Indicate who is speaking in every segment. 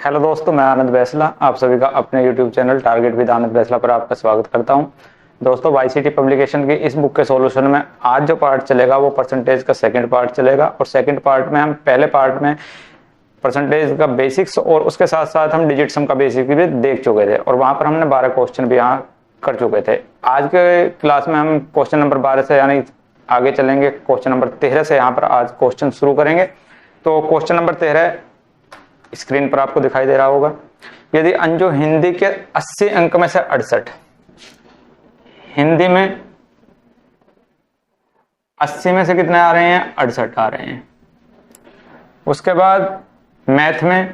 Speaker 1: Hello दोस्तों, मैं आनंद बैसला आप सभी का अपने यूट्यूब चैनल टारगेट विद आनंद बैसला पर आपका स्वागत करता हूं। दोस्तों, वाईसीटी पब्लिकेशन की इस बुक के सॉल्यूशन में आज जो पार्ट चलेगा वो परसेंटेज का सेकंड पार्ट चलेगा। और सेकंड पार्ट में हम पहले पार्ट में परसेंटेज का बेसिक्स और उसके साथ साथ हम डिजिट सम का बेसिक भी देख चुके थे और वहां पर हमने 12 क्वेश्चन भी यहाँ कर चुके थे। आज के क्लास में हम क्वेश्चन नंबर 12 से यानी आगे चलेंगे। क्वेश्चन नंबर 13 से यहाँ पर आज क्वेश्चन शुरू करेंगे। तो क्वेश्चन नंबर 13 स्क्रीन पर आपको दिखाई दे रहा होगा। यदि अंजू हिंदी के 80 अंक में से 68, हिंदी में 80 में से कितने आ रहे हैं? 68 आ रहे हैं। उसके बाद मैथ में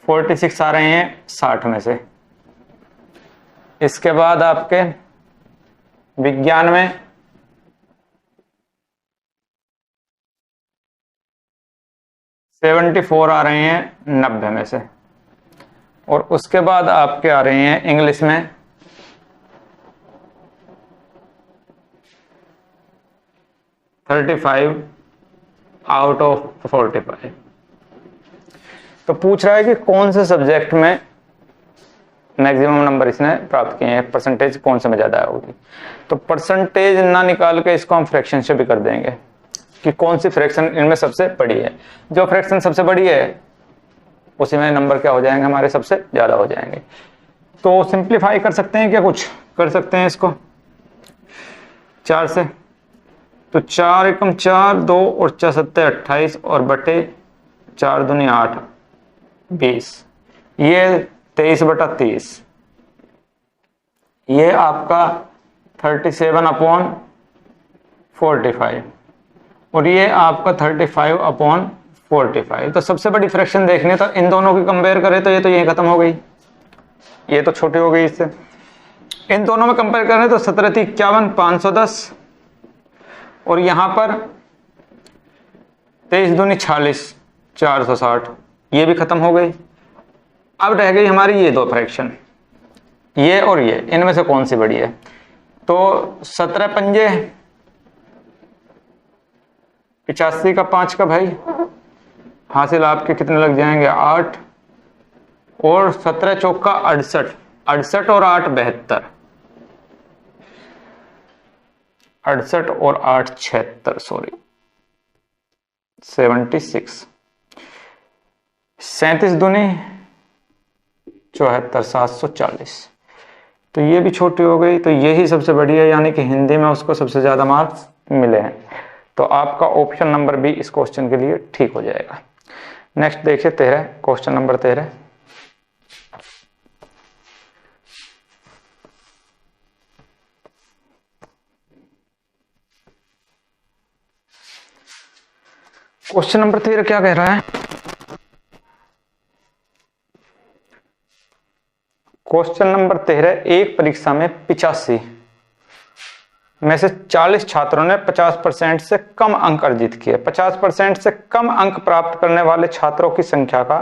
Speaker 1: 46 आ रहे हैं 60 में से। इसके बाद आपके विज्ञान में 74 आ रहे हैं 90 में से। और उसके बाद आपके आ रहे हैं इंग्लिश में 35 आउट ऑफ 45। तो पूछ रहा है कि कौन से सब्जेक्ट में मैक्सिमम नंबर इसने प्राप्त किए हैं, परसेंटेज कौन से में ज्यादा होगी। तो परसेंटेज ना निकाल के इसको हम फ्रैक्शन से भी कर देंगे कि कौन सी फ्रैक्शन इनमें सबसे बड़ी है। जो फ्रैक्शन सबसे बड़ी है उसी में नंबर क्या हो जाएंगे, हमारे सबसे ज्यादा हो जाएंगे। तो सिंप्लीफाई कर सकते हैं क्या? कुछ कर सकते हैं इसको 4 से। तो 4 एकम 4, 2 और 4 सत्ते 28 और बटे 4 दूनी 8 20। ये 23/30। ये आपका 37/45 और ये आपका 35/45। तो सबसे बड़ी फ्रैक्शन देखने तो इन दोनों की कंपेयर करें तो ये तो यही खत्म हो गई, ये तो छोटी हो गई इससे। इन दोनों में कंपेयर करें तो 17 × 51 510 और यहां पर 23 दूनी 46 460, ये भी खत्म हो गई। अब रह गई हमारी ये दो फ्रैक्शन, ये और ये, इनमें से कौन सी बड़ी है? तो 17 पंजे 85 का 5 का भाई हासिल आपके कितने लग जाएंगे? 8 और 17 चौका 68, 68 और 8 72, 68 और 8 76, सॉरी 76। 37 दूनी 74 740। तो ये भी छोटी हो गई। तो यही सबसे बड़ी है, यानी कि हिंदी में उसको सबसे ज्यादा मार्क्स मिले हैं। तो आपका ऑप्शन नंबर बी इस क्वेश्चन के लिए ठीक हो जाएगा। नेक्स्ट देखिए 13, क्वेश्चन नंबर 13। क्वेश्चन नंबर 13 क्या कह रहा है? क्वेश्चन नंबर 13, एक परीक्षा में 85 में से 40 छात्रों ने 50% से कम अंक अर्जित किए। 50% से कम अंक प्राप्त करने वाले छात्रों की संख्या का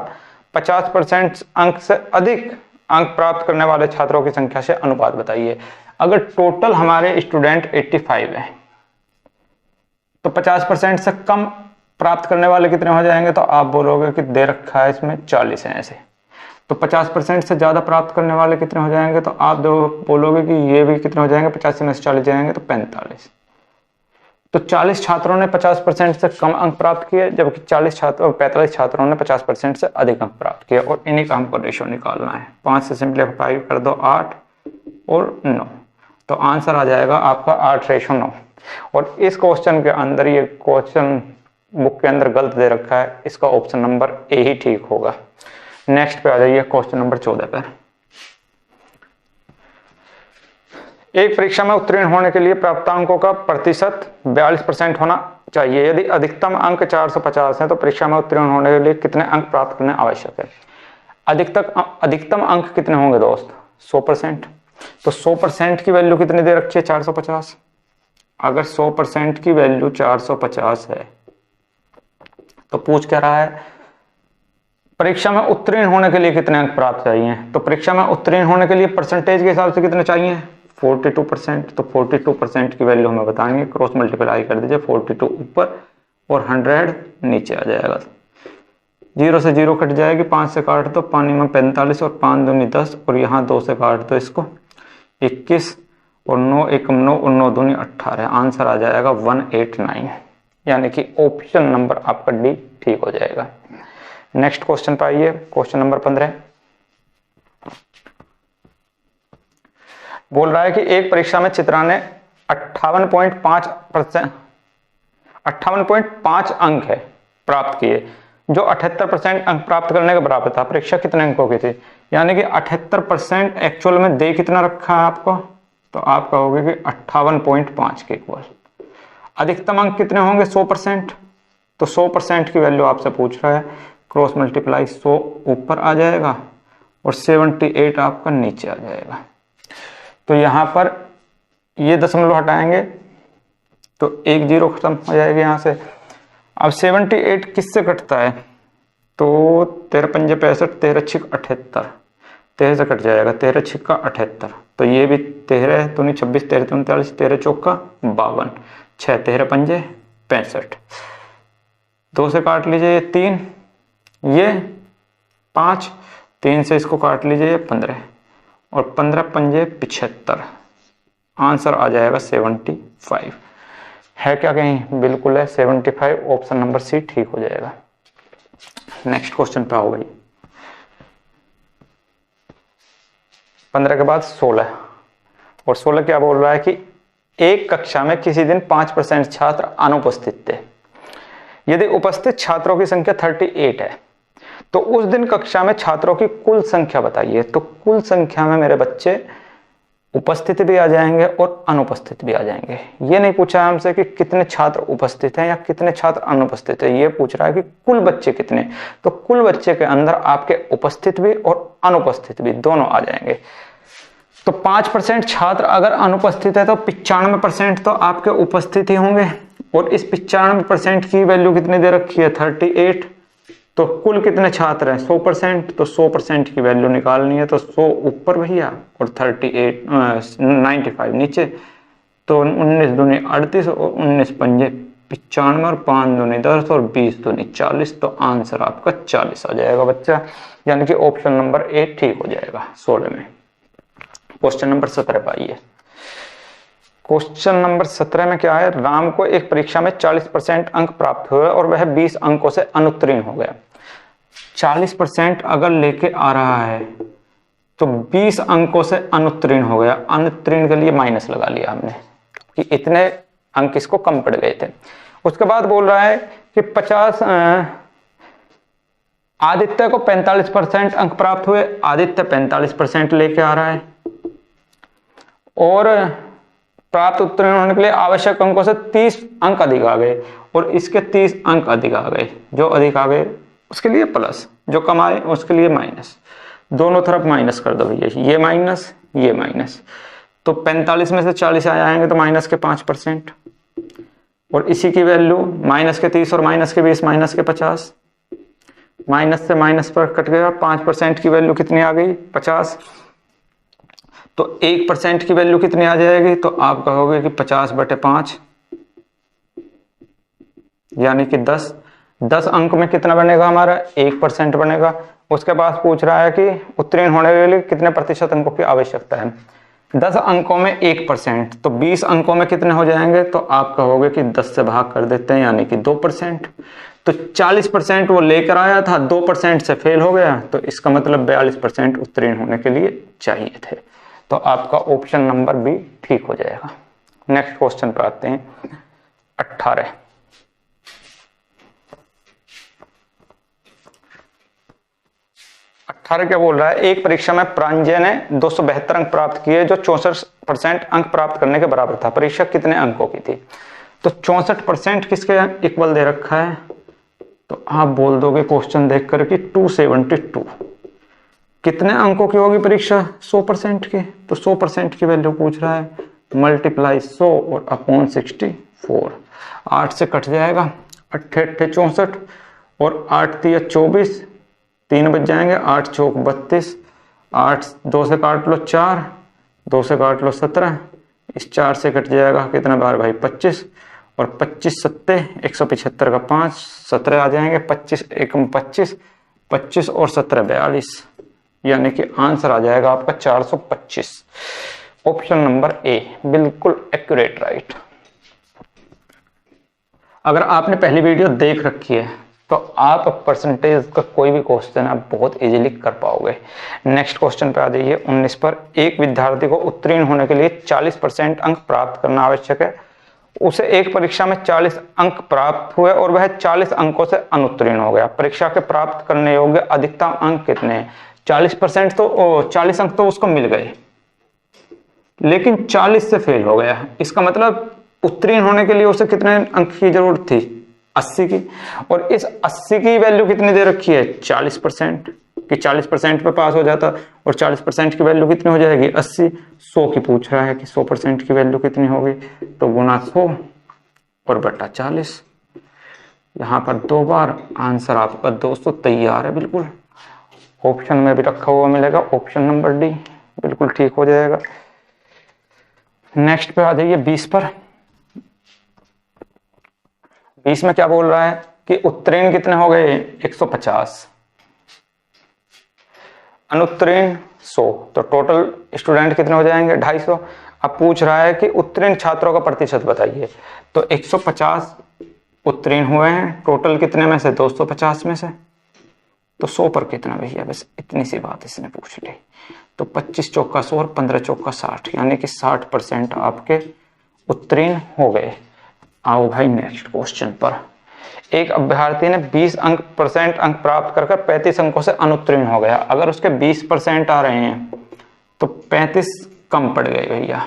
Speaker 1: 50% अंक से अधिक अंक प्राप्त करने वाले छात्रों की संख्या से अनुपात बताइए। अगर टोटल हमारे स्टूडेंट 85 है तो 50% से कम प्राप्त करने वाले कितने हो जाएंगे? तो आप बोलोगे कि दे रखा है इसमें 40 है ऐसे, तो 50% से ज्यादा प्राप्त करने वाले कितने हो जाएंगे? तो आप बोलोगे कि ये भी कितने हो जाएंगे? 85 में से 40 जाएंगे तो 45। तो 40 छात्रों ने 50% से कम अंक प्राप्त किए, जबकि 45 छात्रों ने 50% से अधिक अंक प्राप्त किए। और इन्हीं का हमको रेशियो निकालना है। 5 से सिंप्लीफाई कर दो 8 और 9, तो आंसर आ जाएगा आपका 8:9। और इस क्वेश्चन के अंदर, ये क्वेश्चन बुक के अंदर गलत दे रखा है, इसका ऑप्शन नंबर ए ही ठीक होगा। नेक्स्ट पे आ जाइए क्वेश्चन नंबर 14 पर। एक परीक्षा में उत्तीर्ण होने के लिए प्राप्तांकों का प्रतिशत 42% होना चाहिए। यदि अधिकतम अंक 450 है तो परीक्षा में उत्तीर्ण होने के लिए कितने अंक प्राप्त करने आवश्यक है? अधिकतम अंक कितने होंगे दोस्त? 100%। तो 100% की वैल्यू कितनी दे रखी है? 450। अगर 100% की वैल्यू 450 है तो पूछ क्या रहा है? परीक्षा में उत्तीर्ण होने के लिए कितने अंक प्राप्त चाहिए? तो परीक्षा में उत्तीर्ण होने के लिए परसेंटेज के हिसाब से कितने चाहिए? 42%। तो 42% की वैल्यू हमें बताएंगे, क्रॉस मल्टीप्लाई कर दीजिए, 42 ऊपर और 100 नीचे आ जाएगा। 0 से 0 कट जाएगी, 5 से काट दो, पानी में 45 और 5 दूनी 10 और यहाँ 2 से काट दो इसको 21 और 9 एकम 9 और 9 दूनी 18। आंसर आ जाएगा 189, यानी कि ऑप्शन नंबर आपका डी ठीक हो जाएगा। नेक्स्ट क्वेश्चन पे आइए, क्वेश्चन नंबर 15 बोल रहा है कि एक परीक्षा में चित्रा ने 58.5 अंक है प्राप्त किए, जो 78% अंक प्राप्त करने के बराबर था। परीक्षा कितने अंकों की थी? यानी कि 78% एक्चुअल में दे कितना रखा है आपको, तो आप कहोगे कि 58.5 के इक्वल। अधिकतम अंक कितने होंगे? 100%, तो 100% की वैल्यू आपसे पूछ रहा है, क्रॉस मल्टीप्लाई 100 ऊपर आ जाएगा और 78 आपका नीचे आ जाएगा। तो यहां पर ये दशमलव हटाएंगे तो 1 0 खत्म हो जाएगा यहां से। अब 78 किससे कटता है? तो 13 पंजे 65, 13 छिक 78, 13 से कट जाएगा, 13 छिक्का 78, तो ये भी 13 दूनी 26, 13 39, 13 चौका 52, 6 13 पंजे 65, 2 से काट लीजिए 3, ये 5, 3 से इसको काट लीजिए 15 और 15 पंजे 75। आंसर आ जाएगा 75। है क्या कहीं? बिल्कुल है 75, ऑप्शन नंबर सी ठीक हो जाएगा। नेक्स्ट क्वेश्चन पे आओ भाई, 15 के बाद 16 और 16 क्या बोल रहा है कि एक कक्षा में किसी दिन 5% छात्र अनुपस्थित थे। यदि उपस्थित छात्रों की संख्या 38 है तो उस दिन कक्षा में छात्रों की कुल संख्या बताइए। तो कुल संख्या में मेरे बच्चे उपस्थित भी आ जाएंगे और अनुपस्थित भी आ जाएंगे। ये नहीं पूछा है हमसे कि कितने छात्र उपस्थित हैं या कितने छात्र अनुपस्थित हैं, ये पूछ रहा है कि कुल बच्चे कितने। तो कुल बच्चे के अंदर आपके उपस्थित भी और अनुपस्थित भी दोनों आ जाएंगे। तो 5% छात्र अगर अनुपस्थित है तो 95% तो आपके उपस्थित ही होंगे, और इस 95% की वैल्यू कितनी दे रखी है? 38। तो कुल कितने छात्र हैं? 100%, तो 100% की वैल्यू निकालनी है, तो 100 ऊपर भैया और 95 नीचे। तो 19 दूनी 38 और 19 पंजे 95 और 5 दूनी 10 और 20 दूनी 40, तो आंसर आपका 40 आ जाएगा बच्चा, यानी कि ऑप्शन नंबर ए ठीक हो जाएगा 16 में। क्वेश्चन नंबर 17 पे आइए। क्वेश्चन नंबर 17 में क्या है? राम को एक परीक्षा में 40% अंक प्राप्त हुए और वह 20 अंकों से अनुत्तीर्ण हो गया। 40% अगर लेके आ रहा है तो 20 अंकों से अनुत्तीर्ण हो गया। अनुत्तीर्ण के लिए माइनस लगा लिया हमने कि इतने अंक इसको कम पड़ गए थे। उसके बाद बोल रहा है कि 50 आदित्य को 45% अंक प्राप्त हुए। आदित्य 45% लेके आ रहा है और प्राप्त उत्तीर्ण होने के लिए आवश्यक अंकों से 30 अंक अधिक आ गए और इसके 30 अंक अधिक आ गए। जो अधिक आ गए उसके लिए प्लस, जो कम आए उसके लिए माइनस। दोनों तरफ माइनस कर दो भैया, ये माइनस ये माइनस। तो 45 में से 40 आ जाएंगे तो माइनस के 5%, और इसी की वैल्यू माइनस के 30 और माइनस के 20 माइनस के 50। माइनस से माइनस पर कट गया, 5% की वैल्यू कितनी आ गई? 50। तो 1% की वैल्यू कितनी आ जाएगी? तो आप कहोगे कि 50/5 यानी कि 10। 10 अंक में कितना बनेगा हमारा? 1% बनेगा। उसके बाद पूछ रहा है कि उत्तीर्ण होने के लिए कितने प्रतिशत अंकों की आवश्यकता है। 10 अंकों में 1%, तो 20 अंकों में कितने हो जाएंगे? तो आप कहोगे कि 10 से भाग कर देते हैं, यानी कि 2%। तो 40% वो लेकर आया था, 2% से फेल हो गया, तो इसका मतलब 42% उत्तीर्ण होने के लिए चाहिए थे। तो आपका ऑप्शन नंबर बी ठीक हो जाएगा। नेक्स्ट क्वेश्चन पर आते हैं 18। क्या बोल रहा है? एक परीक्षा में प्रांजय ने 272 अंक प्राप्त किए, जो 64% अंक प्राप्त करने के बराबर था। परीक्षा कितने अंकों की थी? तो 64% किसके इक्वल दे रखा है? तो आप बोल दोगे क्वेश्चन देख कर कि 272। कितने अंकों की होगी परीक्षा? 100% की। तो 100% की वैल्यू पूछ रहा है, मल्टीप्लाई 100 और अपॉन 64। 8 से कट जाएगा, 8 8 64 और 8 3 24, 3 बच जाएंगे, 8 चौक 32, 8 2 से काट लो 4, 2 से काट लो 17, इस 4 से कट जाएगा कितना बार भाई? 25, और 25 सत्ते 175 का 5 17 आ जाएंगे, 25 एकम 25, 25 और 17 42, यानी कि आंसर आ जाएगा आपका 425। ऑप्शन नंबर ए बिल्कुल एक्यूरेट राइट। अगर आपने पहली वीडियो देख रखी है तो आप परसेंटेज का कोई भी क्वेश्चन आप बहुत इजीली कर पाओगे। नेक्स्ट क्वेश्चन पे आ जाइए 19 पर। एक विद्यार्थी को उत्तीर्ण होने के लिए 40% अंक प्राप्त करना आवश्यक है। उसे एक परीक्षा में 40 अंक प्राप्त हुए और वह 40 अंकों से अनुत्तीर्ण हो गया। परीक्षा के प्राप्त करने योग्य अधिकतम अंक कितने हैं? 40% तो 40 अंक तो उसको मिल गए, लेकिन 40 से फेल हो गया। इसका मतलब उत्तीर्ण होने के लिए उसे कितने अंक की जरूरत थी? 80 की। और इस 80 की वैल्यू कितनी दे रखी है? 40%, कि 40% पे पास हो जाता, और 40% की वैल्यू कितनी हो जाएगी? 80। 100 की पूछ रहा है कि 100% की वैल्यू कितनी होगी, तो गुना 100 और बटा 40। यहां पर 2 बार आंसर आपका दोस्तों तैयार है बिल्कुल। ऑप्शन में भी रखा हुआ मिलेगा, ऑप्शन नंबर डी बिल्कुल ठीक हो जाएगा। नेक्स्ट पे आ जाइए 20 पर। 20 में क्या बोल रहा है कि उत्तीर्ण कितने हो गए? 150, अनुत्तीर्ण 100, तो टोटल स्टूडेंट कितने हो जाएंगे? 250। अब पूछ रहा है कि उत्तीर्ण छात्रों का प्रतिशत बताइए, तो 150 उत्तीर्ण हुए हैं, टोटल कितने में से? 250 में से, तो 100 पर कितना भैया? बस इतनी सी बात इसने पूछ ली। तो 25 चौका 100 और 15 चौका 60, यानी कि 60% आपके उत्तीर्ण हो गए। आओ भाई नेक्स्ट क्वेश्चन पर। एक अभ्यर्थी ने 20% अंक प्राप्त कर 35 अंकों से अनुत्तीर्ण हो गया। अगर उसके 20% आ रहे हैं तो 35 कम पड़ गए भैया।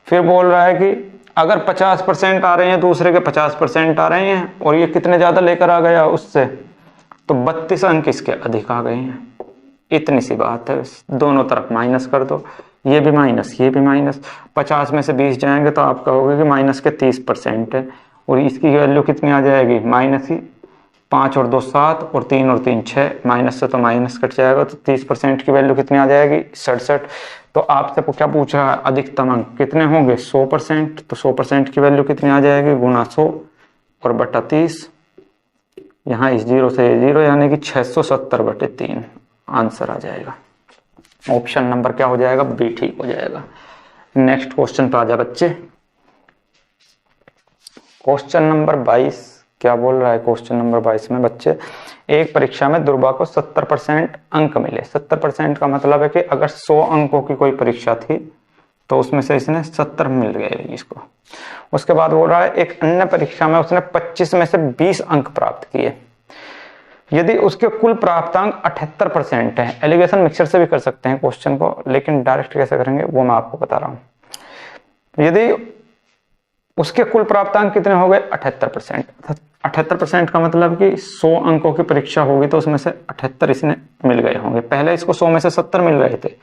Speaker 1: फिर बोल रहा है कि अगर 50% आ रहे हैं, दूसरे के 50% आ रहे हैं, और ये कितने ज्यादा लेकर आ गया उससे, तो 32 अंक इसके अधिक आ गए हैं। इतनी सी बात है, दोनों तरफ माइनस कर दो, ये भी माइनस ये भी माइनस। 50 में से 20 जाएंगे तो आप कहोगे कि माइनस के 30% है, और इसकी वैल्यू कितनी आ जाएगी? माइनस ही 5 और 2 7 और 3 और 3 6, माइनस से तो माइनस कट जाएगा, तो 30% की वैल्यू कितनी आ जाएगी? 67। तो आपसे क्या पूछ रहा है? अधिकतम अंक कितने होंगे? 100%। तो 100% की वैल्यू कितनी आ जाएगी? गुना 100 और बटा 30। यहाँ इस 0 से 0, यानी कि 670/3 आंसर आ जाएगा। ऑप्शन नंबर क्या हो जाएगा? बी ठीक हो जाएगा। नेक्स्ट क्वेश्चन पे आ जा बच्चे। क्वेश्चन नंबर 22 क्या बोल रहा है? क्वेश्चन नंबर 22 में बच्चे, एक परीक्षा में दुर्गा को 70% अंक मिले। 70% का मतलब है कि अगर 100 अंकों की कोई परीक्षा थी तो उसमें से इसने 70 मिल गए इसको। उसके बाद बोल रहा है एक अन्य परीक्षा में उसने 25 में से 20 अंक प्राप्त किए। यदि उसके कुल प्राप्तांक 78% है, एलिगेशन मिक्सर से भी कर सकते हैं क्वेश्चन को, लेकिन डायरेक्ट कैसे करेंगे वो मैं आपको बता रहा हूं। यदि उसके कुल प्राप्तांक कितने हो गए? 78%। 78% का मतलब कि 100 अंकों की परीक्षा होगी तो उसमें से 78 इसने मिल गए होंगे। पहले इसको 100 में से 70 मिल गए थे,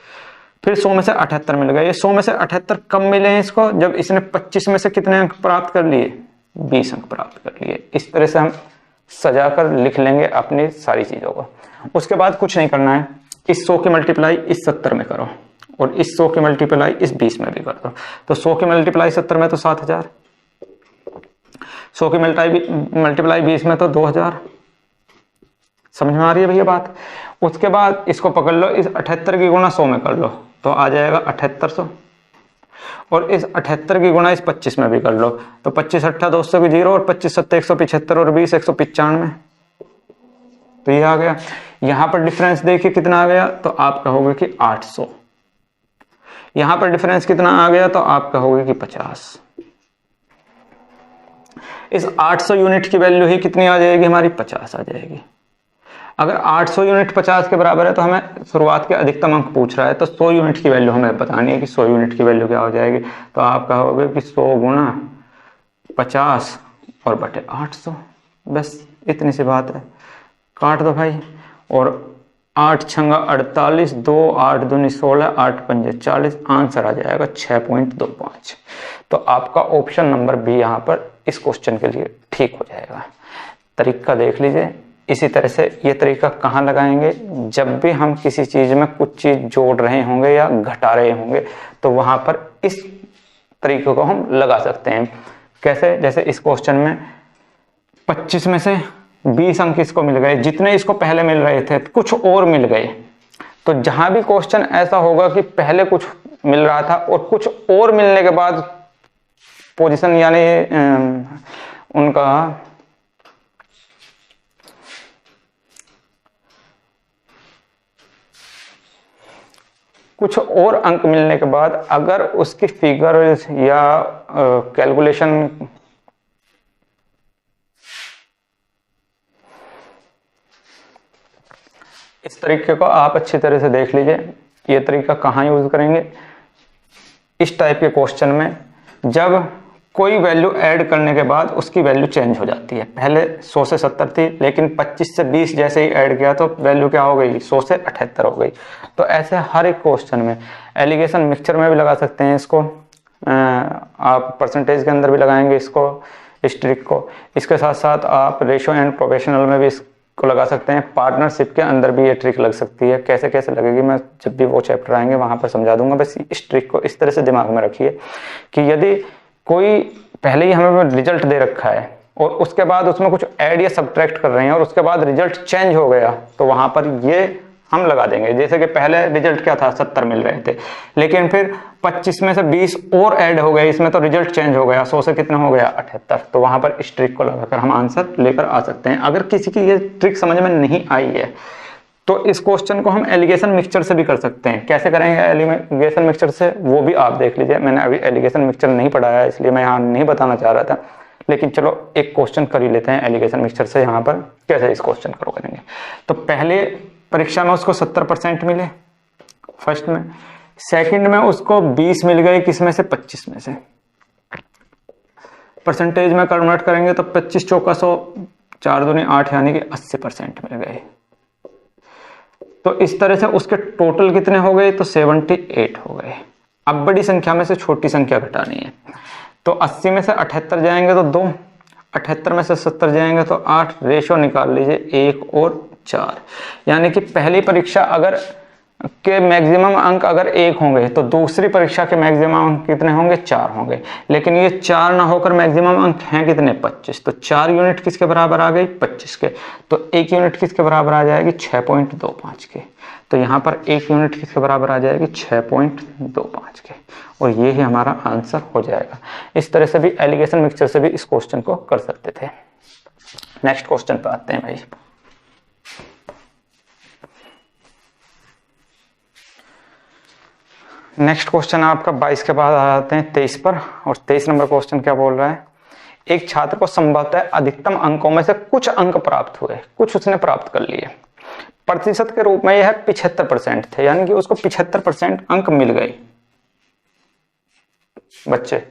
Speaker 1: फिर 100 में से 78 मिल गए। ये 100 में से 78 कम मिले हैं इसको जब इसने 25 में से कितने अंक प्राप्त कर लिए? 20 अंक प्राप्त कर लिए। इस तरह से हम सजाकर लिख लेंगे अपनी सारी चीजों को। उसके बाद कुछ नहीं करना है, इस 100 की मल्टीप्लाई इस 70 में करो, और इस 100 की मल्टीप्लाई इस 20 में भी कर दो। तो 100 की मल्टीप्लाई 70 में तो 7000, 100 की मल्टीप्लाई 20 में तो 2000। समझ में आ रही है भैया बात? उसके बाद इसको पकड़ लो, इस 78 की गुणा 100 में कर लो तो आ जाएगा 7800, और इस 78 की गुणा इस 25 में भी कर लो तो 25 8 200 की 0, और 25 7 175, और 20 195, तो ये आ गया। यहां पर डिफरेंस देखिए कितना आ गया, तो आप कहोगे कि 800। यहां पर डिफरेंस कितना आ गया, तो आप कहोगे कि 50। इस 800 यूनिट की वैल्यू ही कितनी आ जाएगी हमारी? 50 आ जाएगी। अगर 800 यूनिट 50 के बराबर है तो हमें शुरुआत के अधिकतम अंक पूछ रहा है, तो 100 यूनिट की वैल्यू हमें बतानी है कि 100 यूनिट की वैल्यू क्या हो जाएगी। तो आप कहोगे कि 100 गुणा 50 और बटे 800, बस इतनी सी बात है। काट दो भाई, और 8 छंगा 48, 2 8 दूनी 16, 8 पंजे 40, आंसर आ जाएगा 6.25। तो आपका ऑप्शन नंबर बी यहाँ पर इस क्वेश्चन के लिए ठीक हो जाएगा। तरीका देख लीजिए। इसी तरह से ये तरीका कहाँ लगाएंगे? जब भी हम किसी चीज में कुछ चीज जोड़ रहे होंगे या घटा रहे होंगे तो वहां पर इस तरीके को हम लगा सकते हैं। कैसे, जैसे इस क्वेश्चन में 25 में से 20 अंक इसको मिल गए, जितने इसको पहले मिल रहे थे कुछ और मिल गए। तो जहां भी क्वेश्चन ऐसा होगा कि पहले कुछ मिल रहा था और कुछ और मिलने के बाद पोजीशन यानी उनका कुछ और अंक मिलने के बाद अगर उसकी फिगर या कैलकुलेशन इस तरीके को आप अच्छी तरह से देख लीजिए। ये तरीका कहाँ यूज करेंगे, इस टाइप के क्वेश्चन में जब कोई वैल्यू ऐड करने के बाद उसकी वैल्यू चेंज हो जाती है। पहले 100 से 70 थी, लेकिन 25 से 20 जैसे ही ऐड किया तो वैल्यू क्या हो गई, 100 से 78 हो गई। तो ऐसे हर एक क्वेश्चन में, एलिगेशन मिक्सचर में भी लगा सकते हैं इसको, आप परसेंटेज के अंदर भी लगाएंगे इसको, इस ट्रिक को। इसके साथ साथ आप रेशियो एंड प्रोफेशनल में भी इसको लगा सकते हैं। पार्टनरशिप के अंदर भी ये ट्रिक लग सकती है। कैसे कैसे लगेगी मैं जब भी वो चैप्टर आएंगे वहां पर समझा दूंगा। बस इस ट्रिक को इस तरह से दिमाग में रखिए कि यदि कोई पहले ही हमें रिजल्ट दे रखा है और उसके बाद उसमें कुछ ऐड या सब्ट्रैक्ट कर रहे हैं और उसके बाद रिजल्ट चेंज हो गया, तो वहां पर ये हम लगा देंगे। जैसे कि पहले रिजल्ट क्या था, 70 मिल रहे थे, लेकिन फिर 25 में से 20 और ऐड हो गए इसमें, तो रिजल्ट चेंज हो गया, 100 से कितना हो गया, 78। तो वहां पर इस ट्रिक को लगाकर हम आंसर लेकर आ सकते हैं। अगर किसी की ये ट्रिक समझ में नहीं आई है तो इस क्वेश्चन को हम एलिगेशन मिक्सचर से भी कर सकते हैं। कैसे करेंगे एलिगेशन मिक्सचर से, वो भी आप देख लीजिए। मैंने अभी एलिगेशन मिक्सचर नहीं पढ़ाया इसलिए मैं यहाँ नहीं बताना चाह रहा था, लेकिन चलो एक क्वेश्चन कर ही लेते हैं एलिगेशन मिक्सचर से। यहाँ पर कैसे इस क्वेश्चन को करेंगे, तो पहले परीक्षा में उसको 70% मिले फर्स्ट में, सेकंड में उसको 20 मिल गए, किसमें से, 25 में से। परसेंटेज में कन्वर्ट करेंगे तो 25 चौका 100, 4 दूनी 8 यानी कि 80% मिल गए। तो इस तरह से उसके टोटल कितने हो गए, तो 78 हो गए। अब बड़ी संख्या में से छोटी संख्या घटानी है, तो 80 में से 78 जाएंगे तो 2, 78 में से 70 जाएंगे तो 8, रेशो निकाल लीजिए 1 और 4। यानी कि पहली परीक्षा अगर के मैक्सिमम अंक अगर 1 होंगे तो दूसरी परीक्षा के मैक्सिमम अंक कितने होंगे, 4 होंगे। लेकिन ये 4 ना होकर मैक्सिमम अंक हैं कितने, 25। तो 4 यूनिट किसके बराबर आ गई, 25 के। तो 1 यूनिट किसके बराबर आ जाएगी, 6.25 के। तो यहाँ पर 1 यूनिट किसके बराबर आ जाएगी, 6.25 के। और ये ही हमारा आंसर हो जाएगा। इस तरह से भी एलिगेशन मिक्सचर से भी इस क्वेश्चन को कर सकते थे। नेक्स्ट क्वेश्चन पे आते हैं भाई। नेक्स्ट क्वेश्चन आपका 22 के बाद आ जाते हैं 23 पर। और 23 नंबर क्वेश्चन क्या बोल रहा है, एक छात्र को संभवतः अधिकतम अंकों में से कुछ अंक प्राप्त हुए, कुछ उसने प्राप्त कर लिए। प्रतिशत के रूप में यह 75% थे, यानी कि उसको 75% अंक मिल गए। बच्चे,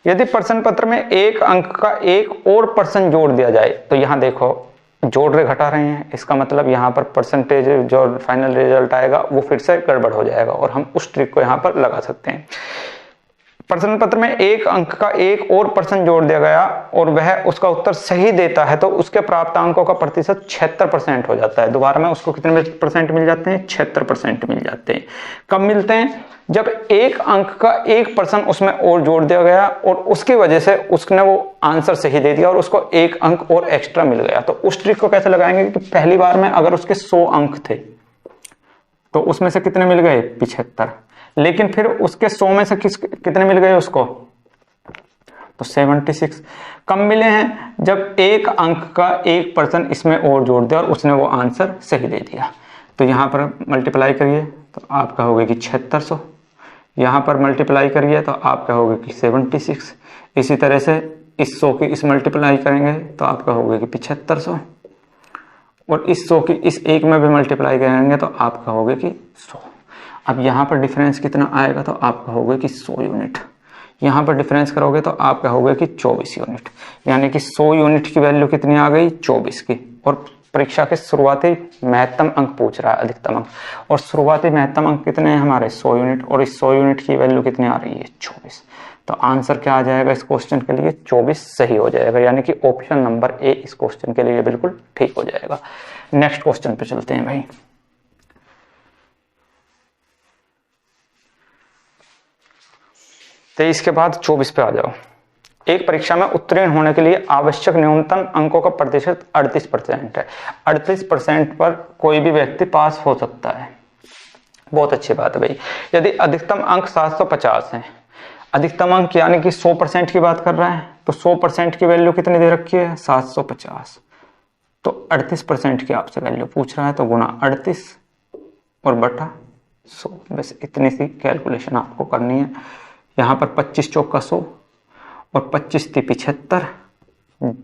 Speaker 1: यदि प्रश्न पत्र में एक अंक का एक और पर्सन जोड़ दिया जाए, तो यहां देखो जोड़ रहे घटा रहे हैं, इसका मतलब यहाँ पर परसेंटेज जो फाइनल रिजल्ट आएगा वो फिर से गड़बड़ हो जाएगा और हम उस ट्रिक को यहाँ पर लगा सकते हैं। प्रश्न पत्र में एक अंक का एक और पर्सन जोड़ दिया गया और वह उसका उत्तर सही देता है, तो उसके प्राप्त अंकों का प्रतिशत 76% हो जाता है। दोबारा में उसको कितने % मिल जाते हैं, 76% मिल जाते हैं। कब मिलते हैं, जब एक अंक का एक पर्सन उसमें और जोड़ दिया गया और उसकी वजह से उसने वो आंसर सही दे दिया और उसको एक अंक और एक्स्ट्रा मिल गया। तो उस ट्रिक को कैसे लगाएंगे कि पहली बार में अगर उसके 100 अंक थे तो उसमें से कितने मिल गए, 75। लेकिन फिर उसके 100 में से कितने मिल गए उसको, तो 76। कम मिले हैं जब एक अंक का एक पर्सन इसमें और जोड़ दिया और उसने वो आंसर सही दे दिया। तो यहां पर मल्टीप्लाई करिए तो आपका होगा कि 7600, यहां पर मल्टीप्लाई करिए तो आपका होगा कि 76। इसी तरह से इस 100 की इस मल्टीप्लाई करेंगे तो आपका होगा कि 7500 और इस 100 की इस एक में भी मल्टीप्लाई करेंगे तो आपका होगा कि 100। अब यहाँ पर डिफरेंस कितना आएगा, तो आपका होगा कि 100 यूनिट। यहाँ पर डिफरेंस करोगे तो आपका होगा कि 24 यूनिट। यानी कि 100 यूनिट की वैल्यू कितनी आ गई, 24 की। और परीक्षा के शुरुआती महत्तम अंक पूछ रहा है, अधिकतम अंक, और शुरुआती महत्तम अंक कितने हैं हमारे, 100 यूनिट। और इस 100 यूनिट की वैल्यू कितनी आ रही है, 24। तो आंसर क्या आ जाएगा इस क्वेश्चन के लिए, 24 सही हो जाएगा। यानी कि ऑप्शन नंबर ए इस क्वेश्चन के लिए बिल्कुल ठीक हो जाएगा। नेक्स्ट क्वेश्चन पे चलते हैं भाई। तो इसके बाद 24 पे आ जाओ। एक परीक्षा में उत्तीर्ण होने के लिए आवश्यक न्यूनतम अंकों का प्रतिशत 38% है। 38% पर कोई भी व्यक्ति पास हो सकता है। बहुत अच्छी बात है भाई। यदि अधिकतम अंक 750 हैं, अधिकतम अंक यानी कि 100% की बात कर रहा है, तो 100% की वैल्यू कितनी दे रखी है? 750। तो 38% की आपसे वैल्यू पूछ रहा है, तो गुना 38 और बटा 100। बस इतनी सी कैलकुलेशन आपको करनी है। यहाँ पर 25 चौका 100 और 25 × 75,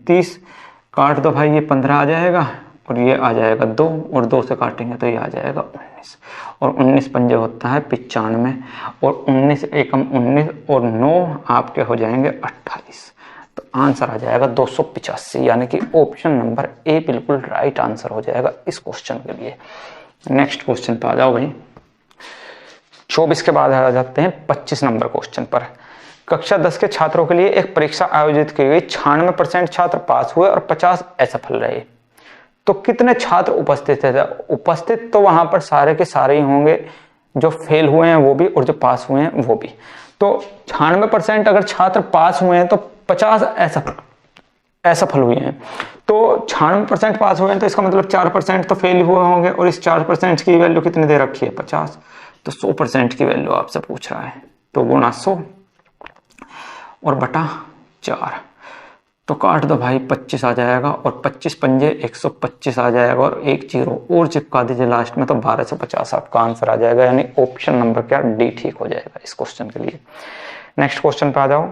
Speaker 1: 30 काट दो भाई, ये 15 आ जाएगा और ये आ जाएगा 2, और 2 से काटेंगे तो ये आ जाएगा 19, और 19 पंजे होता है 95, और 19 एकम 19 और 9 आपके हो जाएंगे 28। तो आंसर आ जाएगा 285, यानी कि ऑप्शन नंबर ए बिल्कुल राइट आंसर हो जाएगा इस क्वेश्चन के लिए। नेक्स्ट क्वेश्चन पे आ जाओ भाई। 24 के बाद आ जाते हैं 25 नंबर क्वेश्चन पर। कक्षा 10 के छात्रों के लिए एक परीक्षा आयोजित की गई। 96% छात्र पास हुए और 50 असफल रहे। तो कितने छात्र उपस्थित थे? उपस्थित तो वहां पर सारे के सारे ही होंगे, जो फेल हुए हैं वो भी और जो पास हुए हैं वो भी। तो 96% अगर छात्र पास हुए हैं तो 50 असफल हुए हैं। तो 96% पास हुए हैं तो इसका मतलब 4% तो फेल हुए होंगे, और इस 4% की वैल्यू कितनी दे रखी है? 50। तो 100% की वैल्यू आपसे पूछ रहा है, तो गुणा 100 और बटा 4। तो काट दो भाई, 25 आ जाएगा, और 25 पंजे 125 आ जाएगा, और 1 0 और चिपका दीजिए लास्ट में, तो 1250 आपका आंसर आ जाएगा। यानी ऑप्शन नंबर क्या? डी ठीक हो जाएगा इस क्वेश्चन के लिए। नेक्स्ट क्वेश्चन पे आ जाओ।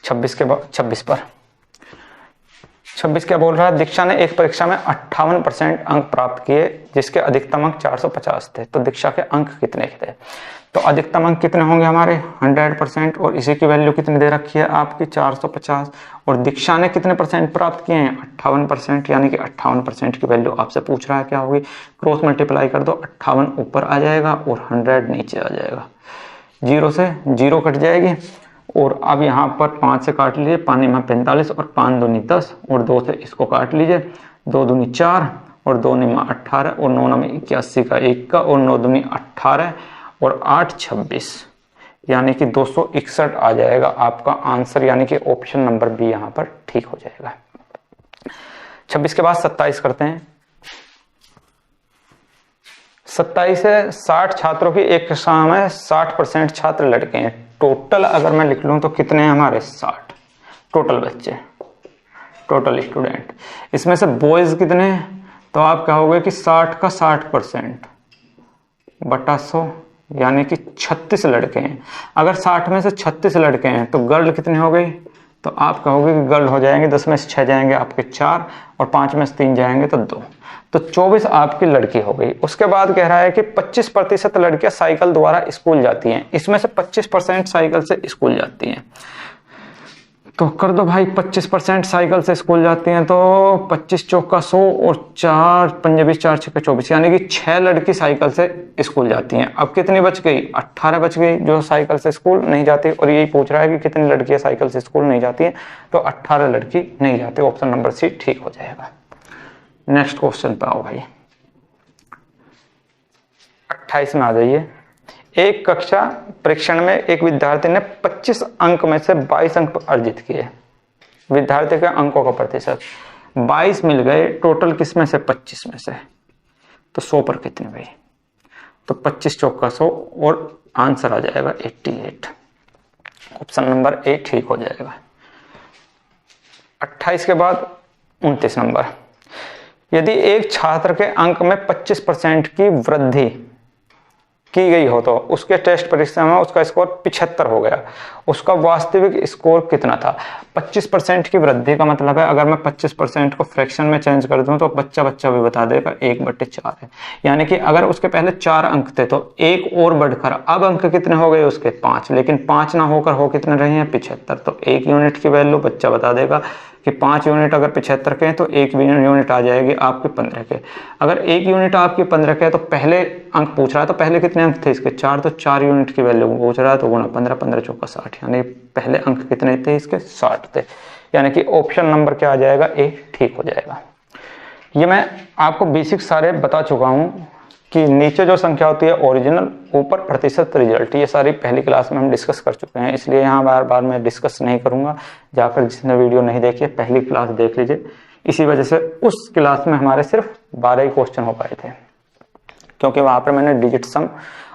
Speaker 1: 26 पर 26 क्या बोल रहा है? दीक्षा ने एक परीक्षा में 58% अंक प्राप्त किए, जिसके अधिकतम अंक 450 थे। तो दीक्षा के अंक कितने थे? तो अधिकतम अंक कितने होंगे हमारे? 100%, और इसी की वैल्यू कितनी दे रखी है आपकी? 450। और दीक्षा ने कितने परसेंट प्राप्त किए हैं? 58%, यानी कि 58% की वैल्यू आपसे पूछ रहा है क्या होगी? क्रॉस मल्टीप्लाई कर दो, 58 ऊपर आ जाएगा और 100 नीचे आ जाएगा। 0 से 0 कट जाएगी, और अब यहाँ पर 5 से काट लीजिए, 5 में 45 और 5 दूनी 10, और 2 से इसको काट लीजिए, 2 दूनी 4 और 2 में 18 और 9 में 81 का 1 का, और 9 दूनी 18 और 8 26, यानी कि 261 आ जाएगा आपका आंसर। यानी कि ऑप्शन नंबर बी यहाँ पर ठीक हो जाएगा। 26 के बाद 27 करते हैं। 27 से 60 छात्रों की एक कक्षा में 60% छात्र लड़के हैं। टोटल अगर मैं लिख लूं तो कितने हैं हमारे? 60 टोटल बच्चे, टोटल स्टूडेंट। इसमें से बॉयज कितने हैं? तो आप कहोगे कि 60 का 60% बटा 100, यानी कि 36 लड़के हैं। अगर 60 में से 36 लड़के हैं तो गर्ल कितनी हो गई? तो आप कहोगे कि गर्ल हो जाएंगे, 10 में से 6 जाएंगे आपके 4, और 5 में से 3 जाएंगे तो 2, तो 24 आपकी लड़की हो गई। उसके बाद कह रहा है कि 25% लड़कियां साइकिल द्वारा स्कूल जाती हैं। इसमें से 25% साइकिल से स्कूल जाती हैं। तो कर दो भाई, 25% साइकिल से स्कूल जाती हैं, तो 25 चौका 100 और 4 पंजे 20, 4 छक्के 24, यानी कि 6 लड़की साइकिल से स्कूल जाती हैं। अब कितनी बच गई? 18 बच गई जो साइकिल से स्कूल नहीं जाती। और यही पूछ रहा है कि कितनी लड़कियां साइकिल से स्कूल नहीं जाती हैं, तो 18 लड़की नहीं जाती। ऑप्शन नंबर सी ठीक हो जाएगा। नेक्स्ट क्वेश्चन पे आओ भाई। 28 में आ जाइए। एक कक्षा परीक्षण में एक विद्यार्थी ने 25 अंक में से 22 अंक अर्जित किए। विद्यार्थी के अंकों का प्रतिशत 22 मिल गए, टोटल किस में से? 25 में से। तो 100 पर कितने भाई? तो 25 चौका 100, और आंसर आ जाएगा 88। ऑप्शन नंबर ए ठीक हो जाएगा। 28 के बाद 29 नंबर। यदि एक छात्र के अंक में 25% की वृद्धि की गई हो तो उसके टेस्ट परीक्षा में उसका स्कोर 75 हो गया, उसका वास्तविक स्कोर कितना था? 25% की वृद्धि का मतलब है, अगर मैं 25% को फ्रैक्शन में चेंज कर दूं तो बच्चा भी बता देगा 1/4 है। यानी कि अगर उसके पहले 4 अंक थे तो 1 और बढ़कर अब अंक कितने हो गए उसके? 5, लेकिन 5 ना होकर हो कितने रहे हैं? 75। तो 1 यूनिट की वैल्यू बच्चा बता देगा कि 5 यूनिट अगर 75 के हैं तो 1 यूनिट आ जाएगी आपके 15 के। अगर 1 यूनिट आपके 15 के है तो पहले अंक पूछ रहा है, तो पहले कितने अंक थे इसके? 4, तो 4 यूनिट की वैल्यू पूछ रहा है, तो गुना 15, 15 चौका 60, यानी पहले अंक कितने थे इसके? 60 थे। यानी कि ऑप्शन नंबर क्या आ जाएगा? ए ठीक हो जाएगा। ये मैं आपको बेसिक सारे बता चुका हूं कि नीचे जो संख्या होती है ओरिजिनल, ऊपर प्रतिशत रिजल्ट, ये सारी पहली क्लास में हम डिस्कस कर चुके हैं, इसलिए यहाँ बार बार मैं डिस्कस नहीं करूंगा। जाकर जिसने वीडियो नहीं देखी है पहली क्लास देख लीजिए। इसी वजह से उस क्लास में हमारे सिर्फ 12 ही क्वेश्चन हो पाए थे, क्योंकि वहां पर मैंने डिजिट सम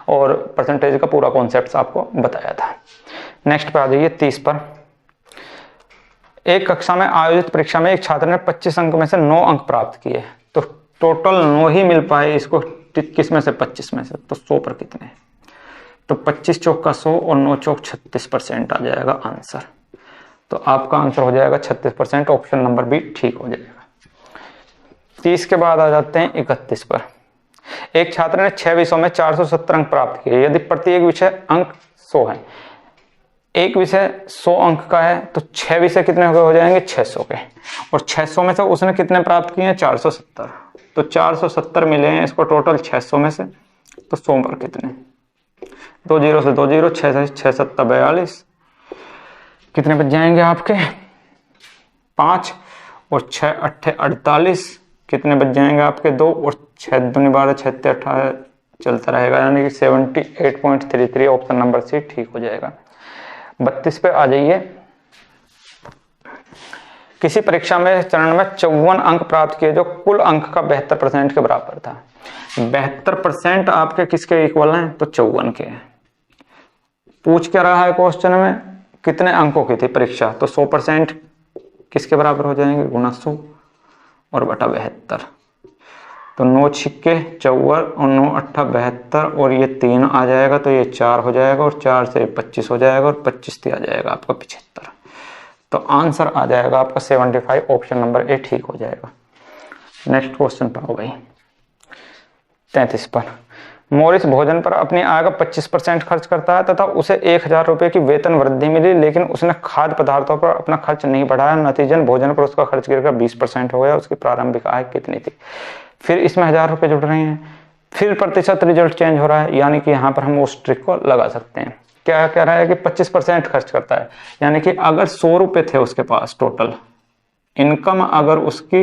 Speaker 1: और परसेंटेज का पूरा कॉन्सेप्ट आपको बताया था। नेक्स्ट पे आ जाइए 30 पर। एक कक्षा में आयोजित परीक्षा में एक छात्र ने 25 अंक में से 9 अंक प्राप्त किए, तो टोटल 9 ही मिल पाए इसको, किस में से? 25 में से। तो 100 पर कितने? तो 25 चौक का 100 और 9 चौक 36% आ जाएगा आंसर। तो आपका आंसर हो जाएगा 36%, ऑप्शन नंबर बी ठीक हो जाएगा। 30 के बाद आ जाते हैं 31 पर। एक छात्र ने 6 विषयों में 470 अंक प्राप्त किए, यदि प्रत्येक विषय अंक 100 है, एक विषय 100 अंक का है, तो 6 विषय कितने हो जाएंगे? 600 के, और 600 में से उसने कितने प्राप्त किए हैं? 470। तो 470 मिले हैं इसको टोटल 600 में से, तो 100 पर कितने? 2 0 से 2 0, 6 से 6 7 42, कितने बच जाएंगे आपके? 5, और 6 8 48, कितने बच जाएंगे आपके? 2, और 6 2 12, 6 18 चलता रहेगा, यानी कि 78.33, ऑप्शन नंबर सी ठीक हो जाएगा। 32 पे आ जाइए। किसी परीक्षा में चरण में 54 अंक प्राप्त किए जो कुल अंक का 72% के बराबर था। 72% आपके किसके इक्वल हैं? तो 54 के हैं। पूछ क्या रहा है क्वेश्चन में? कितने अंकों की थी परीक्षा? तो 100% किसके बराबर हो जाएंगे? गुना 100 और बटा 72। तो 9 छिक्के 54 और 9 8 72, और ये 3 आ जाएगा, तो ये 4 हो जाएगा, और 4 से 25 हो जाएगा, और 25 आ जाएगा आपका 75। तो आंसर आ जाएगा आपका 75, ऑप्शन नंबर ए ठीक हो जाएगा। नेक्स्ट क्वेश्चन पर हो गई 33 पर। मॉरिस भोजन पर अपनी आय का 25% खर्च करता है तथा उसे 1000 रुपये की वेतन वृद्धि मिली, लेकिन उसने खाद्य पदार्थों पर अपना खर्च नहीं बढ़ाया, नतीजन भोजन पर उसका खर्च गिरकर 20% हो गया। उसकी प्रारंभिक आय कितनी थी? फिर इसमें 1000 रुपये जुड़ रहे हैं, फिर प्रतिशत रिजल्ट चेंज हो रहा है, यानी कि यहाँ पर हम उस ट्रिक को लगा सकते हैं। क्या कह रहा है कि 25% खर्च करता है, यानी कि अगर 100 रुपये थे उसके पास टोटल इनकम, अगर उसकी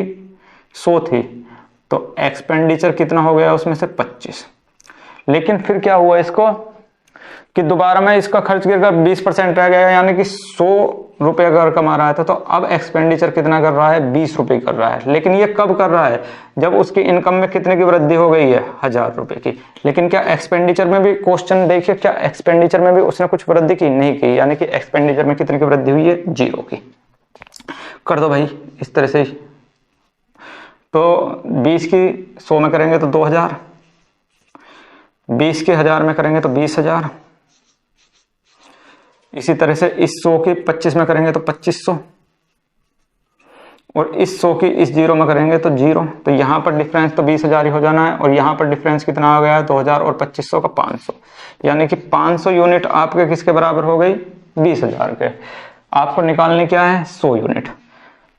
Speaker 1: 100 थी, तो एक्सपेंडिचर कितना हो गया उसमें से? 25। लेकिन फिर क्या हुआ इसको कि दोबारा में इसका खर्च गिरकर 20% रह गया, यानी कि 100 रुपये अगर कमा रहा था, तो अब एक्सपेंडिचर कितना कर रहा है? 20 रुपये कर रहा है। लेकिन ये कब कर रहा है? जब उसकी इनकम में कितने की वृद्धि हो गई है? 1000 रुपये की। लेकिन क्या एक्सपेंडिचर में भी, क्वेश्चन देखिए, क्या एक्सपेंडिचर में भी उसने कुछ वृद्धि की? नहीं की, यानी कि एक्सपेंडिचर में कितने की वृद्धि हुई है? 0 की। कर दो भाई इस तरह से ही। तो 20 की 100 में करेंगे तो 2000, 20 के 1000 में करेंगे तो 20,000, इसी तरह से इस 100 की 25 में करेंगे तो 2500, और इस 100 की इस 0 में करेंगे तो 0। तो यहाँ पर डिफरेंस तो 20,000 ही हो जाना है, और यहाँ पर डिफरेंस कितना आ गया? 2000 और 2500 का 500, यानी कि 500 यूनिट आपके किसके बराबर हो गई? 20,000 के। आपको निकालने क्या है? 100 यूनिट।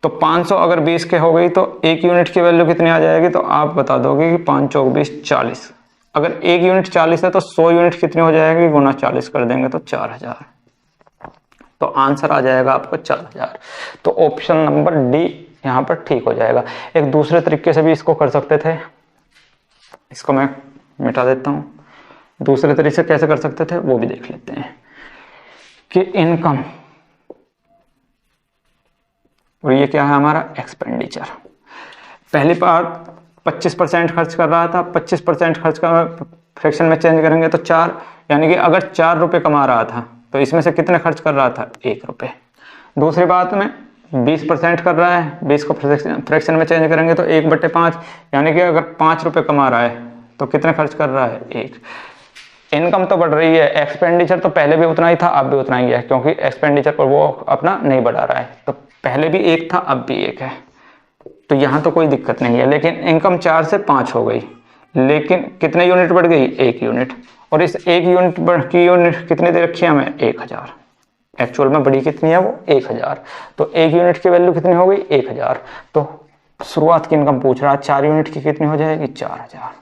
Speaker 1: तो 500 अगर 20 के हो गई तो 1 यूनिट की वैल्यू कितनी आ जाएगी? तो आप बता दोगे कि 5 चौक 20 40। अगर 1 यूनिट 40 है तो 100 यूनिट कितनी हो जाएगी? गुना 40 कर देंगे तो 4000। तो आंसर आ जाएगा आपको 4000। तो ऑप्शन नंबर डी यहाँ पर ठीक हो जाएगा। एक दूसरे तरीके से भी इसको कर सकते थे, इसको मैं मिटा देता हूँ। दूसरे तरीके से कैसे कर सकते थे वो भी देख लेते हैं कि इनकम, और ये क्या है हमारा? एक्सपेंडिचर। पहली बार 25% खर्च कर रहा था, 25% खर्च का फ्रैक्शन में चेंज करेंगे तो 4, यानी कि अगर 4 रुपये कमा रहा था तो इसमें से कितने खर्च कर रहा था? 1 रुपये। दूसरी बात में 20% कर रहा है, 20 को फ्रैक्शन में चेंज करेंगे तो 1/5, यानी कि अगर 5 रुपये कमा रहा है तो कितने खर्च कर रहा है? 1। इनकम तो बढ़ रही है, एक्सपेंडिचर तो पहले भी उतना ही था, अब भी उतना ही है, क्योंकि एक्सपेंडिचर पर वो अपना नहीं बढ़ा रहा है। तो पहले भी 1 था, अब भी 1 है, तो यहाँ तो कोई दिक्कत नहीं है। लेकिन इनकम 4 से 5 हो गई, लेकिन कितने यूनिट बढ़ गई? 1 यूनिट। और इस 1 यूनिट की यूनिट कितने दे रखी है हमें? 1000। एक्चुअल में बड़ी कितनी है? वो 1000। तो 1 यूनिट की वैल्यू कितनी हो गई? 1000। तो शुरुआत की इनकम पूछ रहा है, 4 यूनिट की कितनी हो जाएगी? 4000।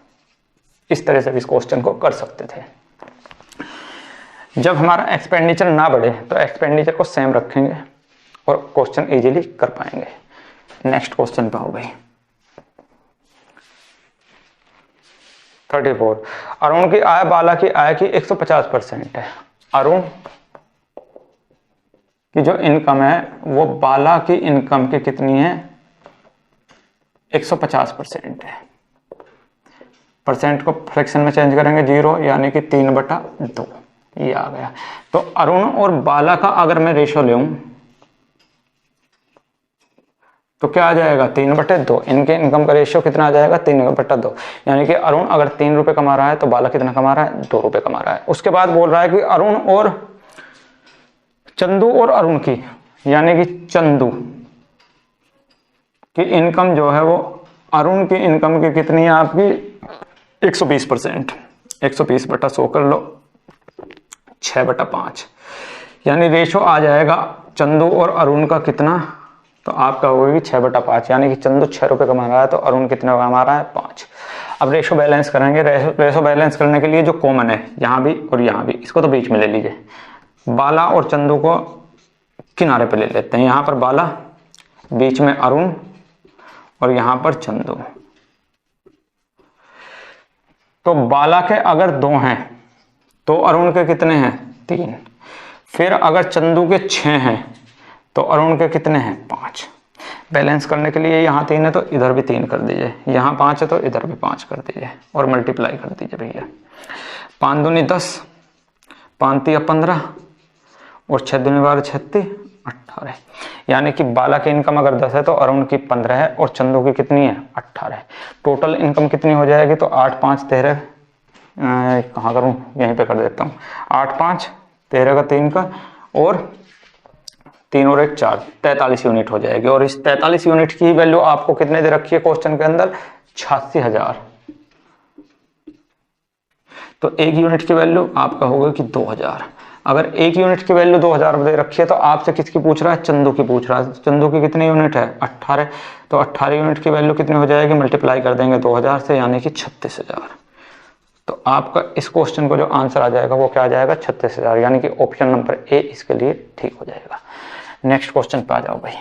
Speaker 1: इस तरह से भी इस क्वेश्चन को कर सकते थे। जब हमारा एक्सपेंडिचर ना बढ़े तो एक्सपेंडिचर को सेम रखेंगे और क्वेश्चन इजीली कर पाएंगे। नेक्स्ट क्वेश्चन पे हो गई 34। अरुण की आय बाला की आय की 150% है। अरुण की जो इनकम है वो बाला की इनकम की कितनी है, 150% है। परसेंट को फ्रैक्शन में चेंज करेंगे 0, यानी कि 3/2 ये आ गया। तो अरुण और बाला का अगर मैं रेशो लूं तो क्या आ जाएगा, 3/2। इनके इनकम का रेशियो कितना आ जाएगा, 3/2। यानी कि अरुण अगर 3 रुपए कमा रहा है तो बाला कितना कमा रहा है, 2 रुपए कमा रहा है। उसके बाद बोल रहा है कि अरुण और चंदू और अरुण की, यानी कि चंदू की इनकम जो है वो अरुण की इनकम की कितनी है आपकी, 120%। 120/100 कर लो, 6/5। यानी रेशो आ जाएगा चंदू और अरुण का कितना, तो आपका होगी 6/5। यानी कि चंदू 6 रुपए कमा रहा है तो अरुण कितना कमा रहा है, 5। अब रेशो बैलेंस करेंगे। रेशो बैलेंस करने के लिए जो कॉमन है यहाँ भी और यहाँ भी, इसको तो बीच में ले लीजिए। बाला और चंदू को किनारे पे ले लेते हैं, यहाँ पर बाला, बीच में अरुण और यहाँ पर चंदू। तो बाला के अगर 2 हैं तो अरुण के कितने हैं, 3। फिर अगर चंदू के 6 हैं तो अरुण के कितने हैं, 5। बैलेंस करने के लिए यहाँ 3 है तो इधर भी 3 कर दीजिए, यहाँ 5 है तो इधर भी 5 कर दीजिए और मल्टीप्लाई कर दीजिए भैया। 5 दूनी 10, 5 तिया 15 और 6 दूनी 12, 36, 18। यानी कि बाला की इनकम अगर 10 है तो अरुण की 15 है और चंदू की कितनी है, 18। टोटल इनकम कितनी हो जाएगी, तो 8 5 13, कहाँ करूँ, यहीं पे कर देता हूँ। 8 5 13 का 3 का और 3 और 1 4, 43 यूनिट हो जाएगी। और इस 43 यूनिट की वैल्यू आपको कितने दे रखी है क्वेश्चन के अंदर, 86,000। तो 1 यूनिट की वैल्यू आपका होगा कि 2000। अगर 1 यूनिट की वैल्यू 2000 दे रखी है तो आपसे किसकी पूछ रहा है, चंदू की पूछ रहा है। चंदू की कितनी यूनिट है, 18। तो 18 यूनिट की वैल्यू कितनी हो जाएगी, मल्टीप्लाई कर देंगे 2000 से, यानी कि 36,000। तो आपका इस क्वेश्चन को जो आंसर आ जाएगा वो क्या आ जाएगा, 36,000। यानी कि ऑप्शन नंबर ए इसके लिए ठीक हो जाएगा। नेक्स्ट क्वेश्चन पे आ जाओ भाई।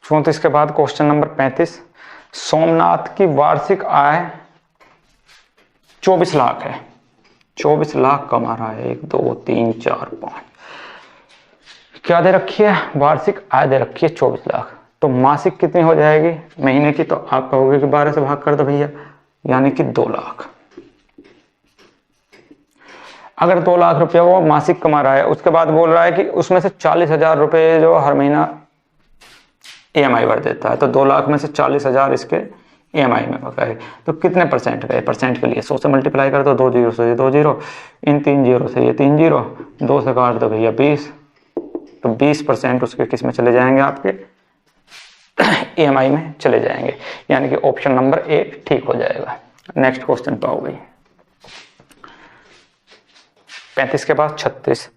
Speaker 1: तो इसके बाद क्वेश्चन नंबर 35। सोमनाथ की वार्षिक आय 24 लाख है। 24 लाख कमा रहा है, 1 2 3 4 5। क्या दे रखी है, वार्षिक आय दे रखी है 24 लाख। तो मासिक कितनी हो जाएगी महीने की, तो आप कहोगे कि 12 से भाग कर दो भैया, यानी कि 2 लाख। अगर 2 लाख रुपया वो मासिक कमा रहा है, उसके बाद बोल रहा है कि उसमें से 40,000 रुपये जो हर महीना EMI भर देता है, तो 2 लाख में से 40,000 इसके EMI में गए, तो कितने परसेंट गए। परसेंट के लिए 100 से मल्टीप्लाई कर दो, 2 जीरो से ये 2 जीरो, इन 3 जीरो से ये 3 जीरो, 2 से काट दो भैया 20। तो 20% उसके किस में चले जाएंगे, आपके EMI में चले जाएंगे। यानी कि ऑप्शन नंबर ए ठीक हो जाएगा। नेक्स्ट क्वेश्चन पे आओ भाई। 35 के बाद 36।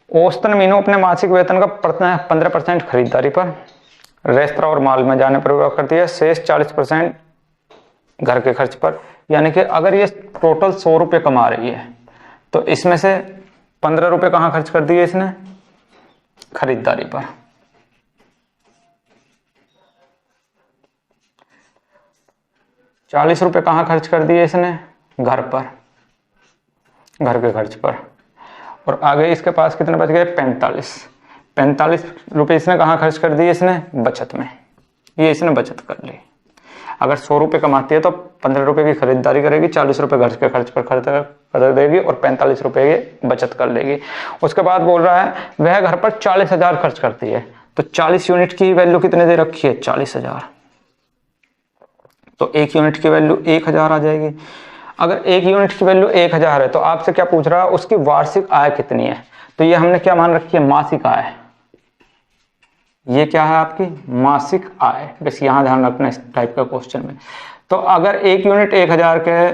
Speaker 1: औसतन मीनू अपने मासिक वेतन का 15% खरीदारी पर, रेस्तरां और मॉल में जाने पर उपयोग करती है, शेष 40% घर के खर्च पर। यानी कि अगर ये टोटल 100 रुपये कमा रही है तो इसमें से 15 रुपये कहाँ खर्च कर दिए इसने, खरीदारी पर। 40 रुपये कहाँ खर्च कर दिए इसने, घर पर, घर के खर्च पर। और आगे इसके पास कितने बच गए, 45 रुपये इसने कहाँ खर्च कर दिए, इसने बचत में। ये इसने बचत कर ली। अगर 100 रुपये कमाती है तो 15 रुपये की खरीदारी करेगी, 40 रुपये घर के खर्च पर खर्च कर देगी और 45 रुपये की बचत कर लेगी। उसके बाद बोल रहा है वह घर पर 40,000 खर्च करती है, तो 40 यूनिट की वैल्यू कितने दे रखी है, 40,000। तो 1 यूनिट की वैल्यू 1,000 आ जाएगी। अगर 1 यूनिट की वैल्यू 1,000 है तो आपसे क्या पूछ रहा है, उसकी वार्षिक आय कितनी है। तो ये हमने क्या मान रखी है, मासिक आय। ये क्या है आपकी मासिक आय, बस यहां ध्यान रखना इस टाइप का क्वेश्चन में। तो अगर 1 यूनिट 1,000 के है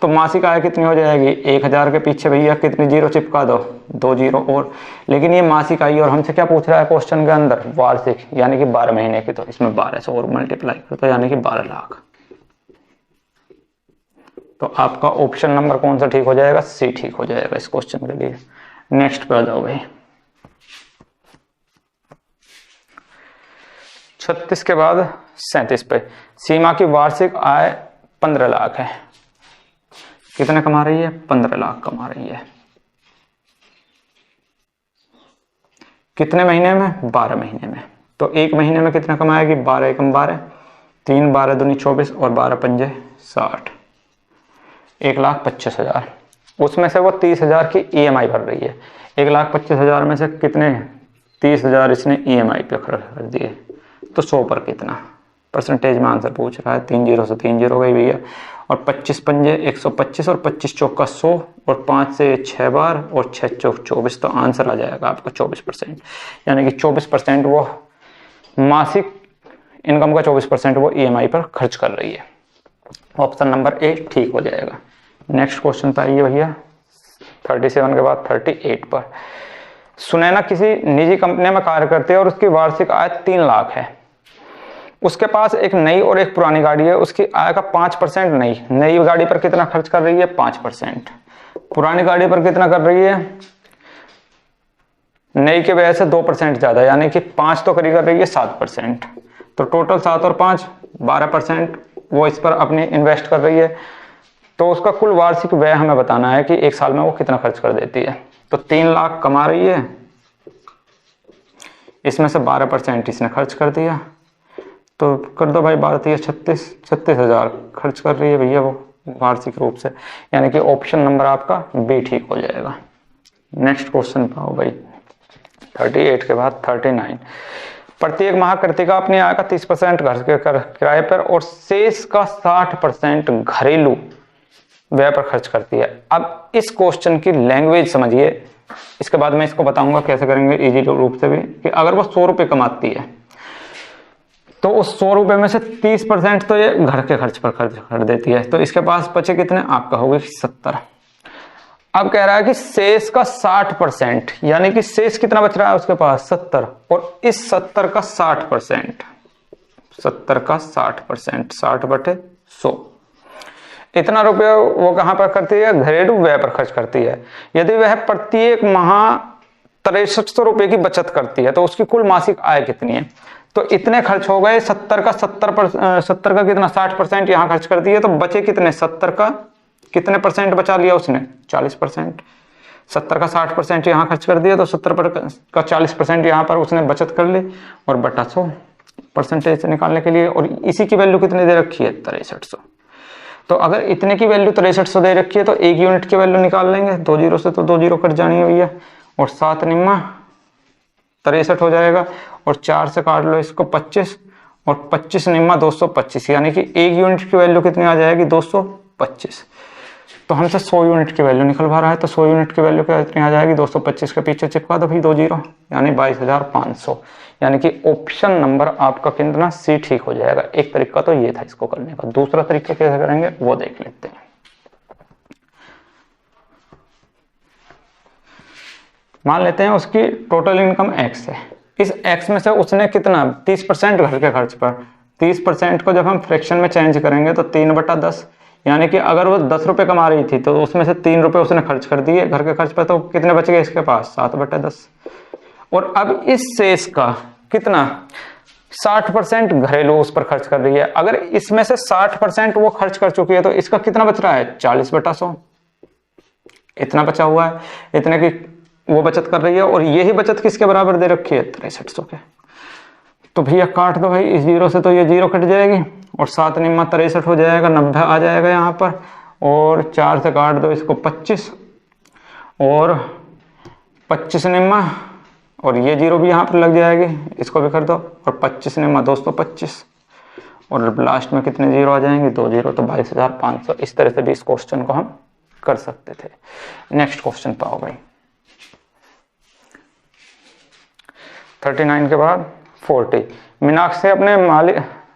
Speaker 1: तो मासिक आय कितनी हो जाएगी, 1,000 के पीछे भैया कितनी जीरो चिपका दो, 2 जीरो और। लेकिन ये मासिक आय और हमसे क्या पूछ रहा है क्वेश्चन के अंदर, वार्षिक, यानी कि 12 महीने की। तो इसमें 12 से और मल्टीप्लाई कर दो, यानी कि 12 लाख। तो आपका ऑप्शन नंबर कौन सा ठीक हो जाएगा, सी ठीक हो जाएगा इस क्वेश्चन के लिए। नेक्स्ट पे आ जाओ भाई। 36 के बाद 37 पे। सीमा की वार्षिक आय 15 लाख है। कितने कमा रही है? 15 लाख कमा रही है। कितने महीने में? 12 महीने में। तो एक महीने में कितना कमाएगी? 12 एकम 12, 3 12 दूनी 24 और 12 पंजे 60, 1,25,000। उसमें से वो 30,000 की EMI भर रही है। 1,25,000 में से कितने? 30,000 इसने EMI पे खर्च कर दिए। तो 100 पर कितना? परसेंटेज में आंसर पूछ रहा है। 3 0 से 3 0 गई भैया। और 25 पंजे 125 और 25 चौका 100 और 5 से 6 बार और 6 चौक 24। तो आंसर आ जाएगा आपका 24%। यानी कि 24% वो मासिक इनकम का 24% वो EMI पर खर्च कर रही है। ऑप्शन नंबर ए ठीक हो जाएगा। नेक्स्ट क्वेश्चन पर आइए भैया 37 के बाद 38 पर। सुनैना किसी निजी कंपनी में कार्य करती है और उसकी वार्षिक आय 3 लाख है। उसके पास एक नई और एक पुरानी गाड़ी है। उसकी आय का 5% नई गाड़ी पर कितना खर्च कर रही है? 5%। पुरानी गाड़ी पर कितना कर रही है? नई के वजह से 2% ज्यादा, यानी कि 5 तो करी कर रही है 7%। तो टोटल 7 और 5 12% वो इस पर अपनी इन्वेस्ट कर रही है। तो उसका कुल वार्षिक व्यय हमें बताना है कि एक साल में वो कितना खर्च कर देती है। तो 3 लाख कमा रही है, इसमें से 12% इसने खर्च कर दिया। तो कर दो भाई 12 36,000 खर्च कर रही है भैया वो वार्षिक रूप से। यानी कि ऑप्शन नंबर आपका बी ठीक हो जाएगा। नेक्स्ट क्वेश्चन पाओ भाई 38 के बाद 39। प्रत्येक माह कृतिका अपनी आय का 30% घर के किराए पर और शेष का 60% घरेलू व्यय पर खर्च करती है। अब इस क्वेश्चन की लैंग्वेज समझिए, इसके बाद मैं इसको बताऊंगा कैसे करेंगे इजी रूप से भी। कि अगर वो 100 रुपये कमाती है तो उस 100 रुपये में से 30% तो ये घर के खर्च पर खर्च कर देती है। तो इसके पास बचे कितने? आपका होगा 70। अब कह रहा है कि शेष का 60%, यानी कि शेष कितना बच रहा है उसके पास? 70। और इस 70 का 60%, 70 का 60%, 60/100। इतना रुपया वो कहां पर करती है? घरेलू व्यय पर खर्च करती है। यदि वह प्रत्येक माह 6300 रुपये की बचत करती है तो उसकी कुल मासिक आय कितनी है? तो इतने खर्च हो गए। 70 का कितना? 60% यहां खर्च कर दिए। तो बचे कितने? 70 का कितने परसेंट बचा लिया उसने? 40%। 70 का 60% यहां खर्च कर दिया तो 70 का 40% यहां पर उसने बचत कर ली और बटा 100 परसेंटेज निकालने के लिए। और इसी की वैल्यू कितनी दे रखी है? 6300। तो अगर इतने की वैल्यू 6300 दे रखी है तो 1 यूनिट की वैल्यू निकाल लेंगे। 2 0 से तो 2 0 कट जानी है भैया। और 7 निम्मा 63 हो जाएगा। और 4 से काट लो इसको 25 और 25 निम्मा 225, यानी कि 1 यूनिट की वैल्यू कितनी आ जाएगी? 225। तो हमसे 100 यूनिट की वैल्यू निकलवा रहा है तो 100 यूनिट की वैल्यू कितनी आ जाएगी? 225 के पीछे चिपका दो भाई 2 0, यानी 22,500। यानी कि ऑप्शन नंबर आपका कितना? सी ठीक हो जाएगा। एक तरीका तो ये था इसको करने का। दूसरा तरीका कैसे करेंगे वो देख लेते हैं। मान लेते हैं उसकी टोटल इनकम x है। इस x में से उसने कितना? 30% घर के खर्च पर। 30% को जब हम फ्रैक्शन में चेंज करेंगे तो 3/10, यानी कि अगर वो 10 रुपये कमा रही थी तो उसमें से 3 रुपये उसने खर्च कर दिए घर के खर्च पर। तो कितने बच गए इसके पास? 7/10। और अब इस शेष का कितना? 60% घरेलू उस पर खर्च कर रही है। अगर इसमें से 60% वो खर्च कर चुकी है तो इसका कितना बच रहा है? 40/100। इतना बचा हुआ है, इतने की वो बचत कर रही है। और यही बचत किसके बराबर दे रखी है? 6300 के। तो भैया काट दो भाई, इस 0 से तो ये 0 कट जाएगी और 7 निम्मा 63 हो जाएगा, 90 आ जाएगा यहाँ पर। और 4 से काट दो इसको 25 और 25 निम्मा, और ये 0 भी यहाँ पर लग जाएगी, इसको भी कर दो। और 25 निम्मा 225 और लास्ट में कितने 0 आ जाएंगे? 2 0। तो 22,500। इस तरह से भी इस क्वेश्चन को हम कर सकते थे। नेक्स्ट क्वेश्चन पाओ भाई 39 के बाद 40। मीनाक्षी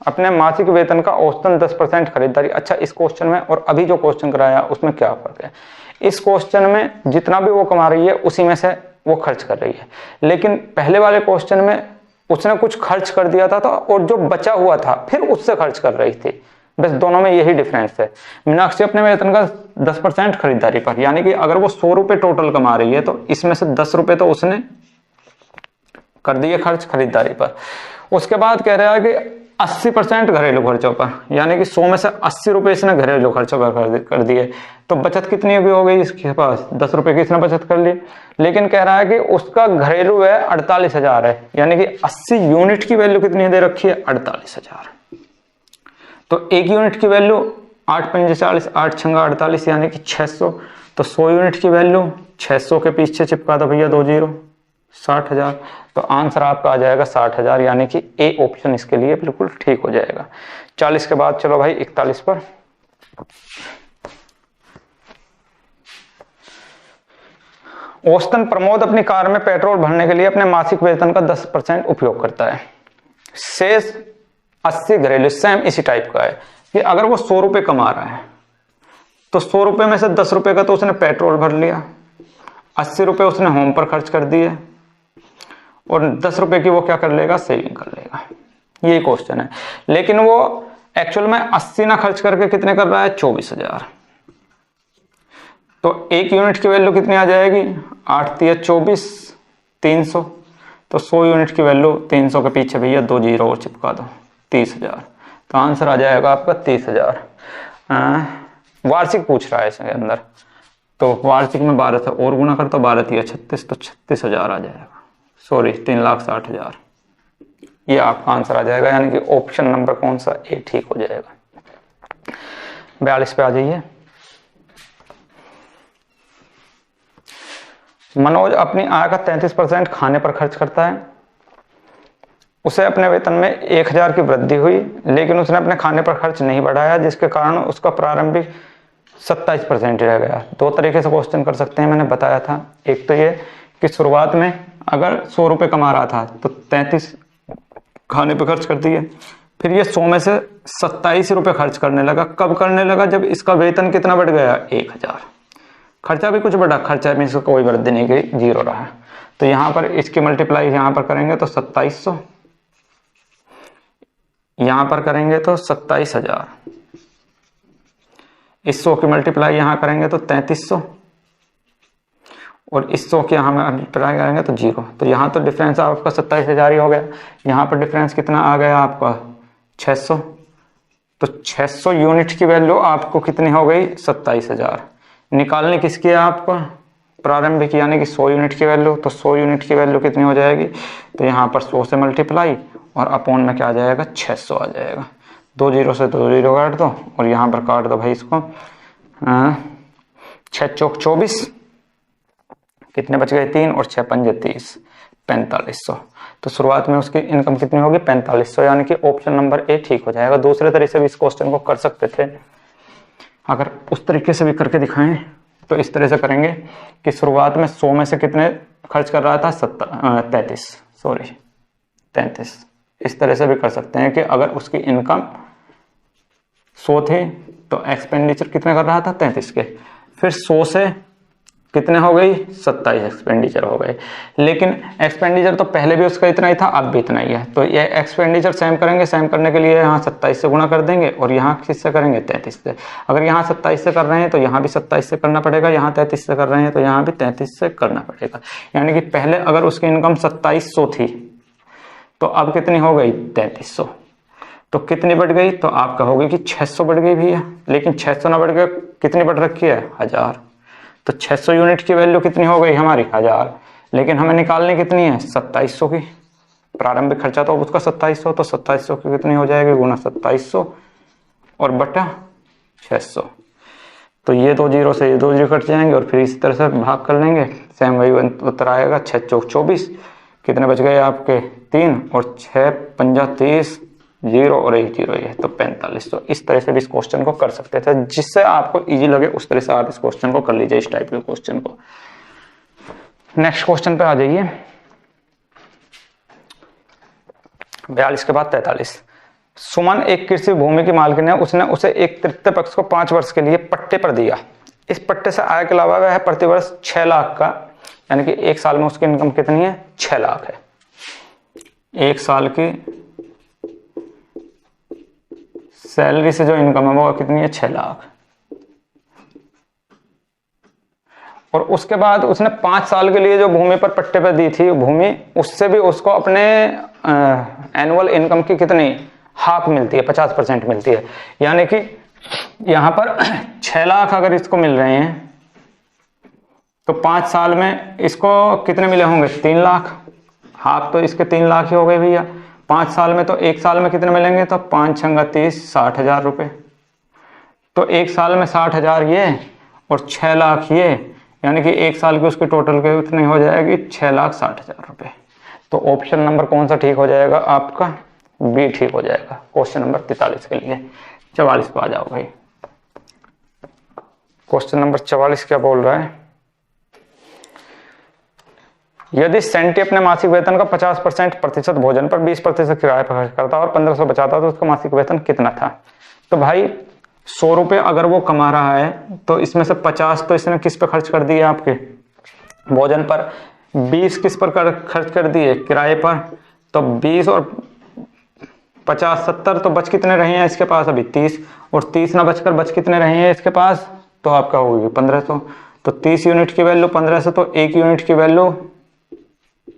Speaker 1: अपने मासिक वेतन का औसतन 10% खरीदारी। अच्छा, इस क्वेश्चन में और अभी जो क्वेश्चन कराया उसमें क्या फर्क है? इस क्वेश्चन में जितना भी वो कमा रही है उसी में से वो खर्च कर रही है, लेकिन पहले वाले क्वेश्चन में उसने कुछ खर्च कर दिया था तो और जो बचा हुआ था फिर उससे खर्च कर रही थी। बस दोनों में यही डिफरेंस है। मीनाक्षी अपने वेतन का 10% खरीदारी पर, यानी कि अगर वो 100 रुपये टोटल कमा रही है तो इसमें से 10 रुपये तो उसने कर दिए खर्च खरीदारी पर। उसके बाद कह रहा है कि 80% घरेलू खर्चों पर, यानी कि 100 में से 80 रुपए इसने घरेलू खर्चों पर कर दिए, तो बचत कितनी हो गई इसके पास? 10 रुपए की इसने बचत कर ली। लेकिन कह रहा है कि उसका घरेलू है 48,000 है, यानी कि 80 यूनिट की वैल्यू कितनी दे रखी है? 48,000। तो एक यूनिट की वैल्यू 8 पंजे 40, 8 छंगा 48, यानी कि 600। तो 100 यूनिट की वैल्यू 600 के पीछे चिपका दो भैया 2 जीरो, 60,000। तो आंसर आपका आ जाएगा 60,000, यानी कि ए ऑप्शन इसके लिए बिल्कुल ठीक हो जाएगा। 40 के बाद चलो भाई 41 पर। औसतन प्रमोद अपनी कार में पेट्रोल भरने के लिए अपने मासिक वेतन का 10% उपयोग करता है। शेष 80 घरेलू सेम इसी टाइप का है कि अगर वो 100 रुपए कमा रहा है तो 100 रुपए में से 10 रुपए का तो उसने पेट्रोल भर लिया, 80 रुपए उसने होम पर खर्च कर दिए, और 10 रुपए की वो क्या कर लेगा? सेविंग कर लेगा। ये क्वेश्चन है। लेकिन वो एक्चुअल में 80 ना खर्च करके कितने कर रहा है? 24,000। तो एक यूनिट की वैल्यू कितनी आ जाएगी? 8 तिया 24, 300। तो 100 यूनिट की वैल्यू 300 के पीछे भैया 2 जीरो और चिपका दो, 30,000। तो आंसर आ जाएगा आपका 30,000। वार्षिक पूछ रहा है इसके अंदर, तो वार्षिक में 12 से और गुना करता, 12 तिया 36, तो 36,000 आ जाएगा। सॉरी 3,60,000। ये आपका आंसर आ जाएगा, यानी कि ऑप्शन नंबर कौन सा? ए ठीक हो जाएगा। 42 पे आ जाइए। मनोज अपनी आय का 33% खाने पर खर्च करता है। उसे अपने वेतन में 1,000 की वृद्धि हुई, लेकिन उसने अपने खाने पर खर्च नहीं बढ़ाया, जिसके कारण उसका प्रारंभिक 27% रह गया। दो तरीके से क्वेश्चन कर सकते हैं, मैंने बताया था। एक तो ये कि शुरुआत में अगर 100 रुपए कमा रहा था तो 33 खाने पर खर्च कर दिए, फिर ये 100 में से 27 रुपए खर्च करने लगा। कब करने लगा? जब इसका वेतन कितना बढ़ गया? 1,000। खर्चा भी कुछ बढ़ा, खर्चा में इसको कोई वृद्धि नहीं गई, जीरो रहा। तो यहां पर इसकी मल्टीप्लाई यहां पर करेंगे तो 2700, यहां पर करेंगे तो 27,000, इस 100 की मल्टीप्लाई यहां करेंगे तो 3300, और इस 100 की यहां मल्टीप्लाई करेंगे तो जीरो। तो यहां तो डिफरेंस आपका 27,000 ही हो गया। यहां पर डिफरेंस कितना आ गया आपका? 600। तो 600 यूनिट की वैल्यू आपको कितनी हो गई? 27,000। निकालने किसकी है आपको? प्रारंभिक, यानी कि 100 यूनिट की वैल्यू। तो 100 यूनिट की वैल्यू कितनी हो जाएगी? तो यहाँ पर 100 से मल्टीप्लाई और अपॉन में क्या आ जाएगा? 600 आ जाएगा। 2 जीरो से 2 जीरो काट दो और यहाँ पर काट दो भाई इसको। 6 चौक 24, कितने बच गए? 3, और 6 पंजे 30, 4500। तो शुरुआत में उसकी इनकम कितनी होगी? 4500, यानी कि ऑप्शन नंबर ए ठीक हो जाएगा। दूसरे तरीके से भी इस क्वेश्चन को कर सकते थे, अगर उस तरीके से भी करके दिखाएं तो इस तरह से करेंगे कि शुरुआत में 100 में से कितने खर्च कर रहा था? 33। इस तरह से भी कर सकते हैं कि अगर उसकी इनकम 100 थे तो एक्सपेंडिचर कितने कर रहा था? 33 के। फिर 100 से कितने हो गई? 27 एक्सपेंडिचर हो गए। लेकिन एक्सपेंडिचर तो पहले भी उसका इतना ही था, अब भी इतना ही है। तो ये एक्सपेंडिचर सेम करेंगे, सेम करने के लिए यहाँ 27 से गुणा कर देंगे और यहाँ किससे करेंगे? 33 से। अगर यहाँ 27 से कर रहे हैं तो यहाँ भी 27 से करना पड़ेगा, यहाँ 33 से कर रहे हैं तो यहाँ भी 33 से करना पड़ेगा। यानी कि पहले अगर उसकी इनकम 2700 थी तो अब कितनी हो गई? 3300। तो कितनी बढ़ गई? तो आप कहोगे कि 600 बढ़ गई भैया, लेकिन 600 ना बढ़ गया, कितनी बढ़ रखी है? 1000। तो 600 यूनिट की वैल्यू कितनी हो गई हमारी? 1000। लेकिन हमें निकालनी कितनी है? 2700 की। प्रारंभिक खर्चा तो उसका 2700, तो 2700 की कितनी हो जाएगी? गुना 2700 और बटा 600। तो ये 2 जीरो से ये 2 जीरो कट जाएंगे और फिर इसी तरह से भाग कर लेंगे, सेम वही उत्तर आएगा। 6 चौक 24, कितने बच गए आपके? 3, और 6 पंजा 30, 0 और 1 जीरो, ये तो 45। तो इस तरह से भी इस क्वेश्चन को कर सकते थे, जिससे आपको इजी लगे उस तरह से आप इस क्वेश्चन को कर लीजिए, इस टाइप के क्वेश्चन को। नेक्स्ट क्वेश्चन पे आ जाइए। 42 के बाद 43। सुमन एक कृषि भूमि की मालकिन है, उसने उसे एक तृतीय पक्ष को 5 वर्ष के लिए पट्टे पर दिया। इस पट्टे से आय के अलावा वह प्रतिवर्ष 6 लाख का, यानी कि 1 साल में उसकी इनकम कितनी है? 6 लाख है। 1 साल की सैलरी से जो इनकम है वो कितनी है? 6 लाख। और उसके बाद उसने 5 साल के लिए जो भूमि पर पट्टे पर दी थी भूमि, उससे भी उसको अपने एनुअल इनकम की कितनी हाफ मिलती है, 50% मिलती है। यानी कि यहां पर 6 लाख अगर इसको मिल रहे हैं तो 5 साल में इसको कितने मिले होंगे, 3 लाख। हाफ तो इसके 3 लाख ही हो गए भैया। 5 साल में तो 1 साल में कितने मिलेंगे, तो 5 छंगा 30, 60,000 रुपये। तो 1 साल में 60,000 ये और 6 लाख ये, यानी कि 1 साल की उसकी टोटल के कितनी हो जाएगी, 6,60,000 रुपये। तो ऑप्शन नंबर कौन सा ठीक हो जाएगा आपका, बी ठीक हो जाएगा क्वेश्चन नंबर 43 के लिए। 44 पे आ जाओ भाई। क्वेश्चन नंबर 44 क्या बोल रहा है, यदि सेंटी अपने मासिक वेतन का 50% भोजन पर, 20% किराए पर खर्च करता और 1500 बचाता तो उसका मासिक वेतन कितना था। तो भाई 100 रुपये अगर वो कमा रहा है तो इसमें से 50 तो इसने किस पे खर्च कर दिए, आपके भोजन पर, 20 किस पर खर्च कर दिए, किराए पर। तो 20 और 50 70, तो बच कितने रहे हैं इसके पास अभी, 30, और 30 ना बचकर बच कितने रहे हैं इसके पास, तो आपका होगी 1500। तो 30 यूनिट की वैल्यू 1500, तो 1 यूनिट की वैल्यू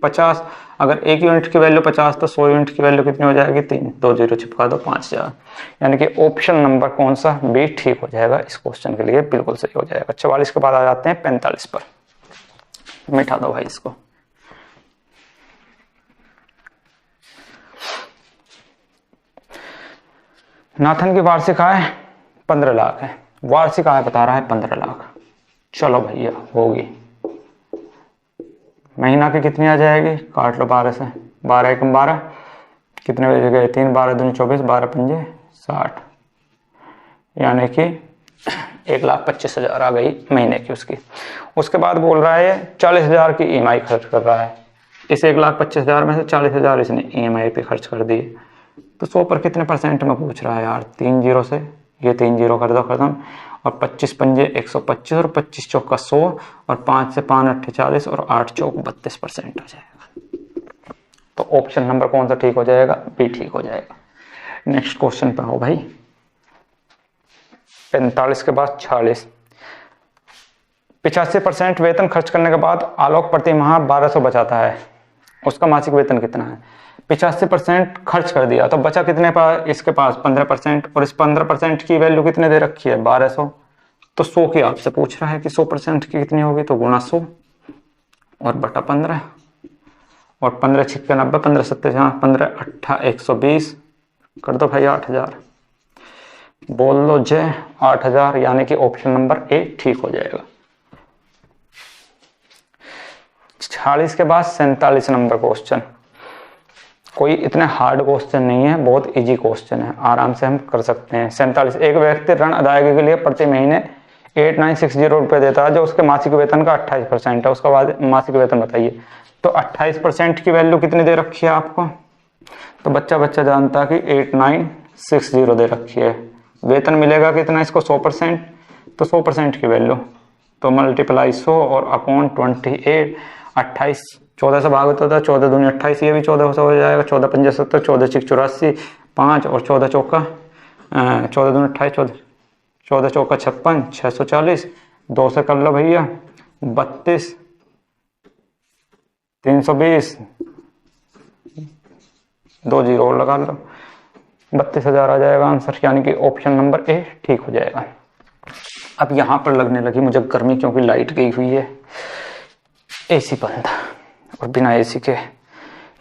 Speaker 1: 50। अगर 1 यूनिट की वैल्यू 50 तो 100 यूनिट की वैल्यू कितनी हो जाएगी, 3, 2 जीरो चिपका दो, 5000। यानी कि ऑप्शन नंबर कौन सा, बी ठीक हो जाएगा इस क्वेश्चन के लिए, बिल्कुल सही हो जाएगा। 44 के बाद आ जाते हैं 45 पर। मिटा दो भाई इसको। नाथन की वार्षिक आय 15 लाख है, वार्षिक आय बता रहा है 15 लाख। चलो भैया होगी, महीना की कितनी आ जाएगी, काट लो 12 से, 12 एकम 12, कितने बजे गए 3, 12 दूनी 24, 12 पंजे 60, यानी कि 1,25,000 आ गई महीने की उसकी। उसके बाद बोल रहा है 40,000 की EMI खर्च कर रहा है। इस 1,25,000 में से 40,000 इसने EMI पे खर्च कर दिए। तो 100 पर कितने % में पूछ रहा है यार, 3 जीरो से ये 3 जीरो कर दो खत्म, और 25 पंजे 125, और 25 चौका 100, और 5 से 5 8 40, और 8 चौक 32% आ जाएगा। तो ऑप्शन नंबर कौन सा ठीक हो जाएगा, बी ठीक हो जाएगा। नेक्स्ट क्वेश्चन पे आओ भाई। 45 के बाद 46, 85% वेतन खर्च करने के बाद आलोक प्रति माह 1200 बचाता है, उसका मासिक वेतन कितना है। 85% खर्च कर दिया तो बचा कितने पास, इसके पास 15%, और इस 15% की वैल्यू कितने दे रखी है, 1200। तो 100 की आपसे पूछ रहा है कि 100% की कितनी होगी, तो गुणा 100 और बटा 15, और 15 छिक्के 90, 15 सत्ते 15 8 120, कर दो भाई 8000, बोल लो जय 8000, यानी कि ऑप्शन नंबर ए ठीक हो जाएगा। 46 के बाद 47 नंबर क्वेश्चन, कोई इतने हार्ड क्वेश्चन नहीं है, बहुत इजी क्वेश्चन है, आराम से हम कर सकते हैं। 47, एक व्यक्ति ऋण अदायगी के लिए प्रति महीने 8960 रुपये देता है जो उसके मासिक वेतन का 28% है, उसका मासिक वेतन बताइए। तो 28% की वैल्यू कितनी दे रखी है आपको, तो बच्चा जानता है कि 8960 दे रखी है। वेतन मिलेगा कितना इसको, 100%, तो 100% की वैल्यू तो मल्टीप्लाई 100 और अपॉन 28, 28 14 से भाग होता था, 14 दूनी 28, ये भी 14 से हो जाएगा, 14 पंजे 70, 14 छिक 84, 5 और 14 चौका 14 दूनी 28, 14 चौका 56, 640, 2 से कर लो भैया 32, 320, 2 जीरो और लगा लो, 32,000 आ जाएगा आंसर, यानी कि ऑप्शन नंबर ए ठीक हो जाएगा। अब यहां पर लगने लगी मुझे गर्मी, क्योंकि लाइट गई हुई है, एसी बंद, और बिना एसी के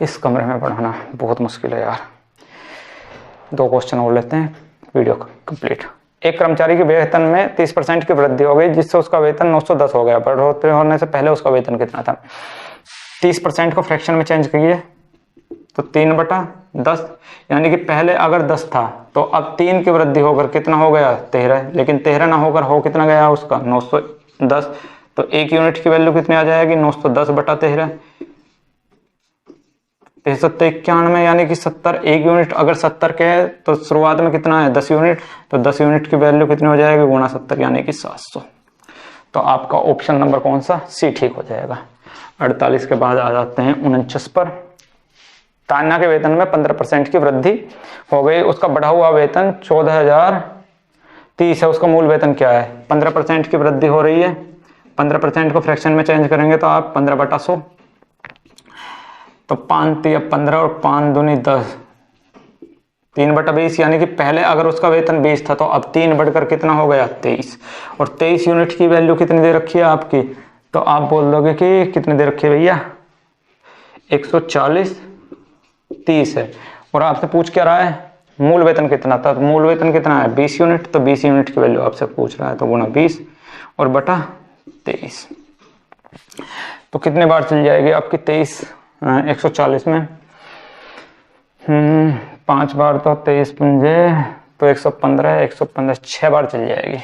Speaker 1: इस कमरे में पढ़ाना बहुत मुश्किल है यार। 2 क्वेश्चन और लेते हैं, वीडियो कंप्लीट। एक कर्मचारी के वेतन में 30% की वृद्धि हो गई जिससे उसका वेतन 910 हो गया, बढ़ोतरी होने से पहले उसका वेतन कितना था। 30% को फ्रैक्शन में चेंज किए तो 3/10, यानी कि पहले अगर 10 था तो अब 3 की वृद्धि होकर कितना हो गया, 13, लेकिन 13 ना होकर हो कितना गया उसका, 910। तो 1 यूनिट की वैल्यू कितनी आ जाएगी, 910/13, 391, यानी कि 70। 1 यूनिट अगर 70 के है तो शुरुआत में कितना है, 10 यूनिट, तो 10 यूनिट की वैल्यू कितनी हो जाएगी, गुणा 70, यानी कि 700। तो आपका ऑप्शन नंबर कौन सा, सी ठीक हो जाएगा। 48 के बाद आ जाते हैं 49 पर। तान्या के वेतन में 15% की वृद्धि हो गई, उसका बढ़ा हुआ वेतन 14,030 है, उसका मूल वेतन क्या है, 15% की वृद्धि हो रही है 15% को फ्रैक्शन में चेंज करेंगे तो आप 15/100, तो 5×3 = 15 और 5×2 = 10, 3/20, यानी कि पहले अगर उसका वेतन 20 था तो अब 3 बढ़कर कितना हो गया 23, और 23 यूनिट की वैल्यू कितनी दे रखी है आपकी, तो आप बोल दोगे कि कितनी दे रखी है भैया 140 30 है, और आपसे पूछ क्या रहा है मूल वेतन कितना था, तो मूल वेतन कितना है 20 यूनिट, तो 20 यूनिट की वैल्यू आपसे पूछ रहा है, तो गुणा 20 और बटा 23, तो कितने बार चल जाएगी आपकी 23 140 में 5 बार, तो 23 पंजे तो 115, 115 6 बार चल जाएगी।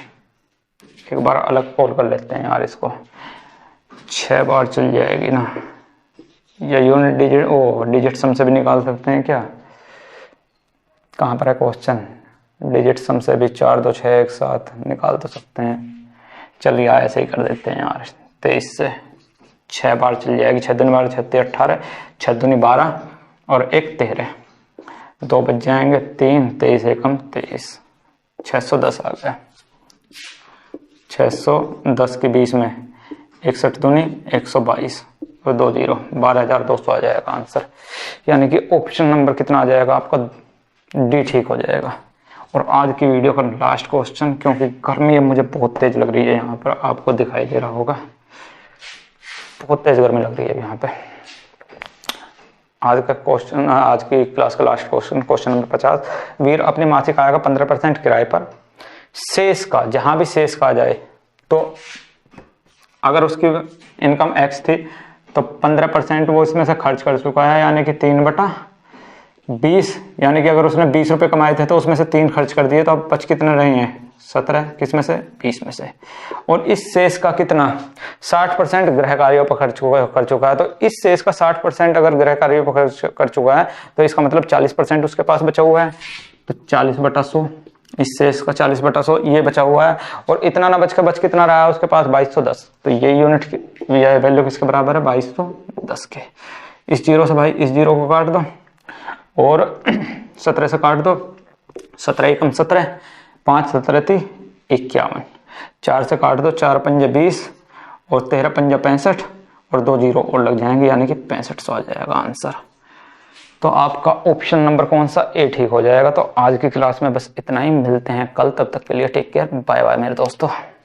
Speaker 1: एक बार अलग कॉल कर लेते हैं यार इसको, 6 बार चल जाएगी ना, या यूनिट डिजिट सम से भी निकाल सकते हैं क्या, कहाँ पर है क्वेश्चन, डिजिट सम से भी 4 2 6 1 7 निकाल तो सकते हैं, चलिए ऐसे ही कर देते हैं यार, 23 से 6 बार चल जाएगी, 6 दूनी 12 6 18, 6 दूनी 12 और 1 13, 2 बच जाएंगे 3, 23 एकम 23, 610 आ गया, 610 के 20 में 61 दूनी 122 और 2 0, 12,200 आ जाएगा आंसर, यानी कि ऑप्शन नंबर कितना आ जाएगा आपका डी ठीक हो जाएगा। और आज की वीडियो का लास्ट क्वेश्चन, क्योंकि गर्मी है मुझे बहुत तेज लग रही है, यहाँ पर आपको दिखाई दे रहा होगा बहुत तेज गर्मी लग रही है यहाँ पे। आज का क्वेश्चन, आज की क्लास का लास्ट क्वेश्चन, क्वेश्चन नंबर 50, वीर अपनी मासिक आय का 15% किराए पर शेष का, जहां भी शेष का आ जाए, तो अगर उसकी इनकम x थी तो 15% वो इसमें से खर्च कर चुका है, यानी कि 3/20, यानी कि अगर उसने 20 रुपए कमाए थे तो उसमें से 3 खर्च कर दिए, तो अब बच कितने रहे हैं 17, किस में से 20 में से, और इस शेष का कितना 60% गृह कार्यों पर खर्च कर चुका है, तो इस शेष का 60% अगर गृह कार्यों पर खर्च कर चुका है तो इसका मतलब 40% उसके पास बचा हुआ है, तो 40/100, इस शेष का 40/100 ये बचा हुआ है, और इतना ना बच कितना रहा है उसके पास 2210, तो ये यूनिट की ये वैल्यू किसके बराबर है 2210 के। इस जीरो से भाई इस जीरो को काट दो और 17 से काट दो, 17 एकम 17, 5 17 थी 51, 4 से काट दो, 4 पंजे 20 और 13 पंजा 65 और 2 जीरो और लग जाएंगे, यानी कि 6500 आ जाएगा आंसर। तो आपका ऑप्शन नंबर कौन सा ए ठीक हो जाएगा। तो आज की क्लास में बस इतना ही, मिलते हैं कल, तब तक के लिए टेक केयर, बाय बाय मेरे दोस्तों।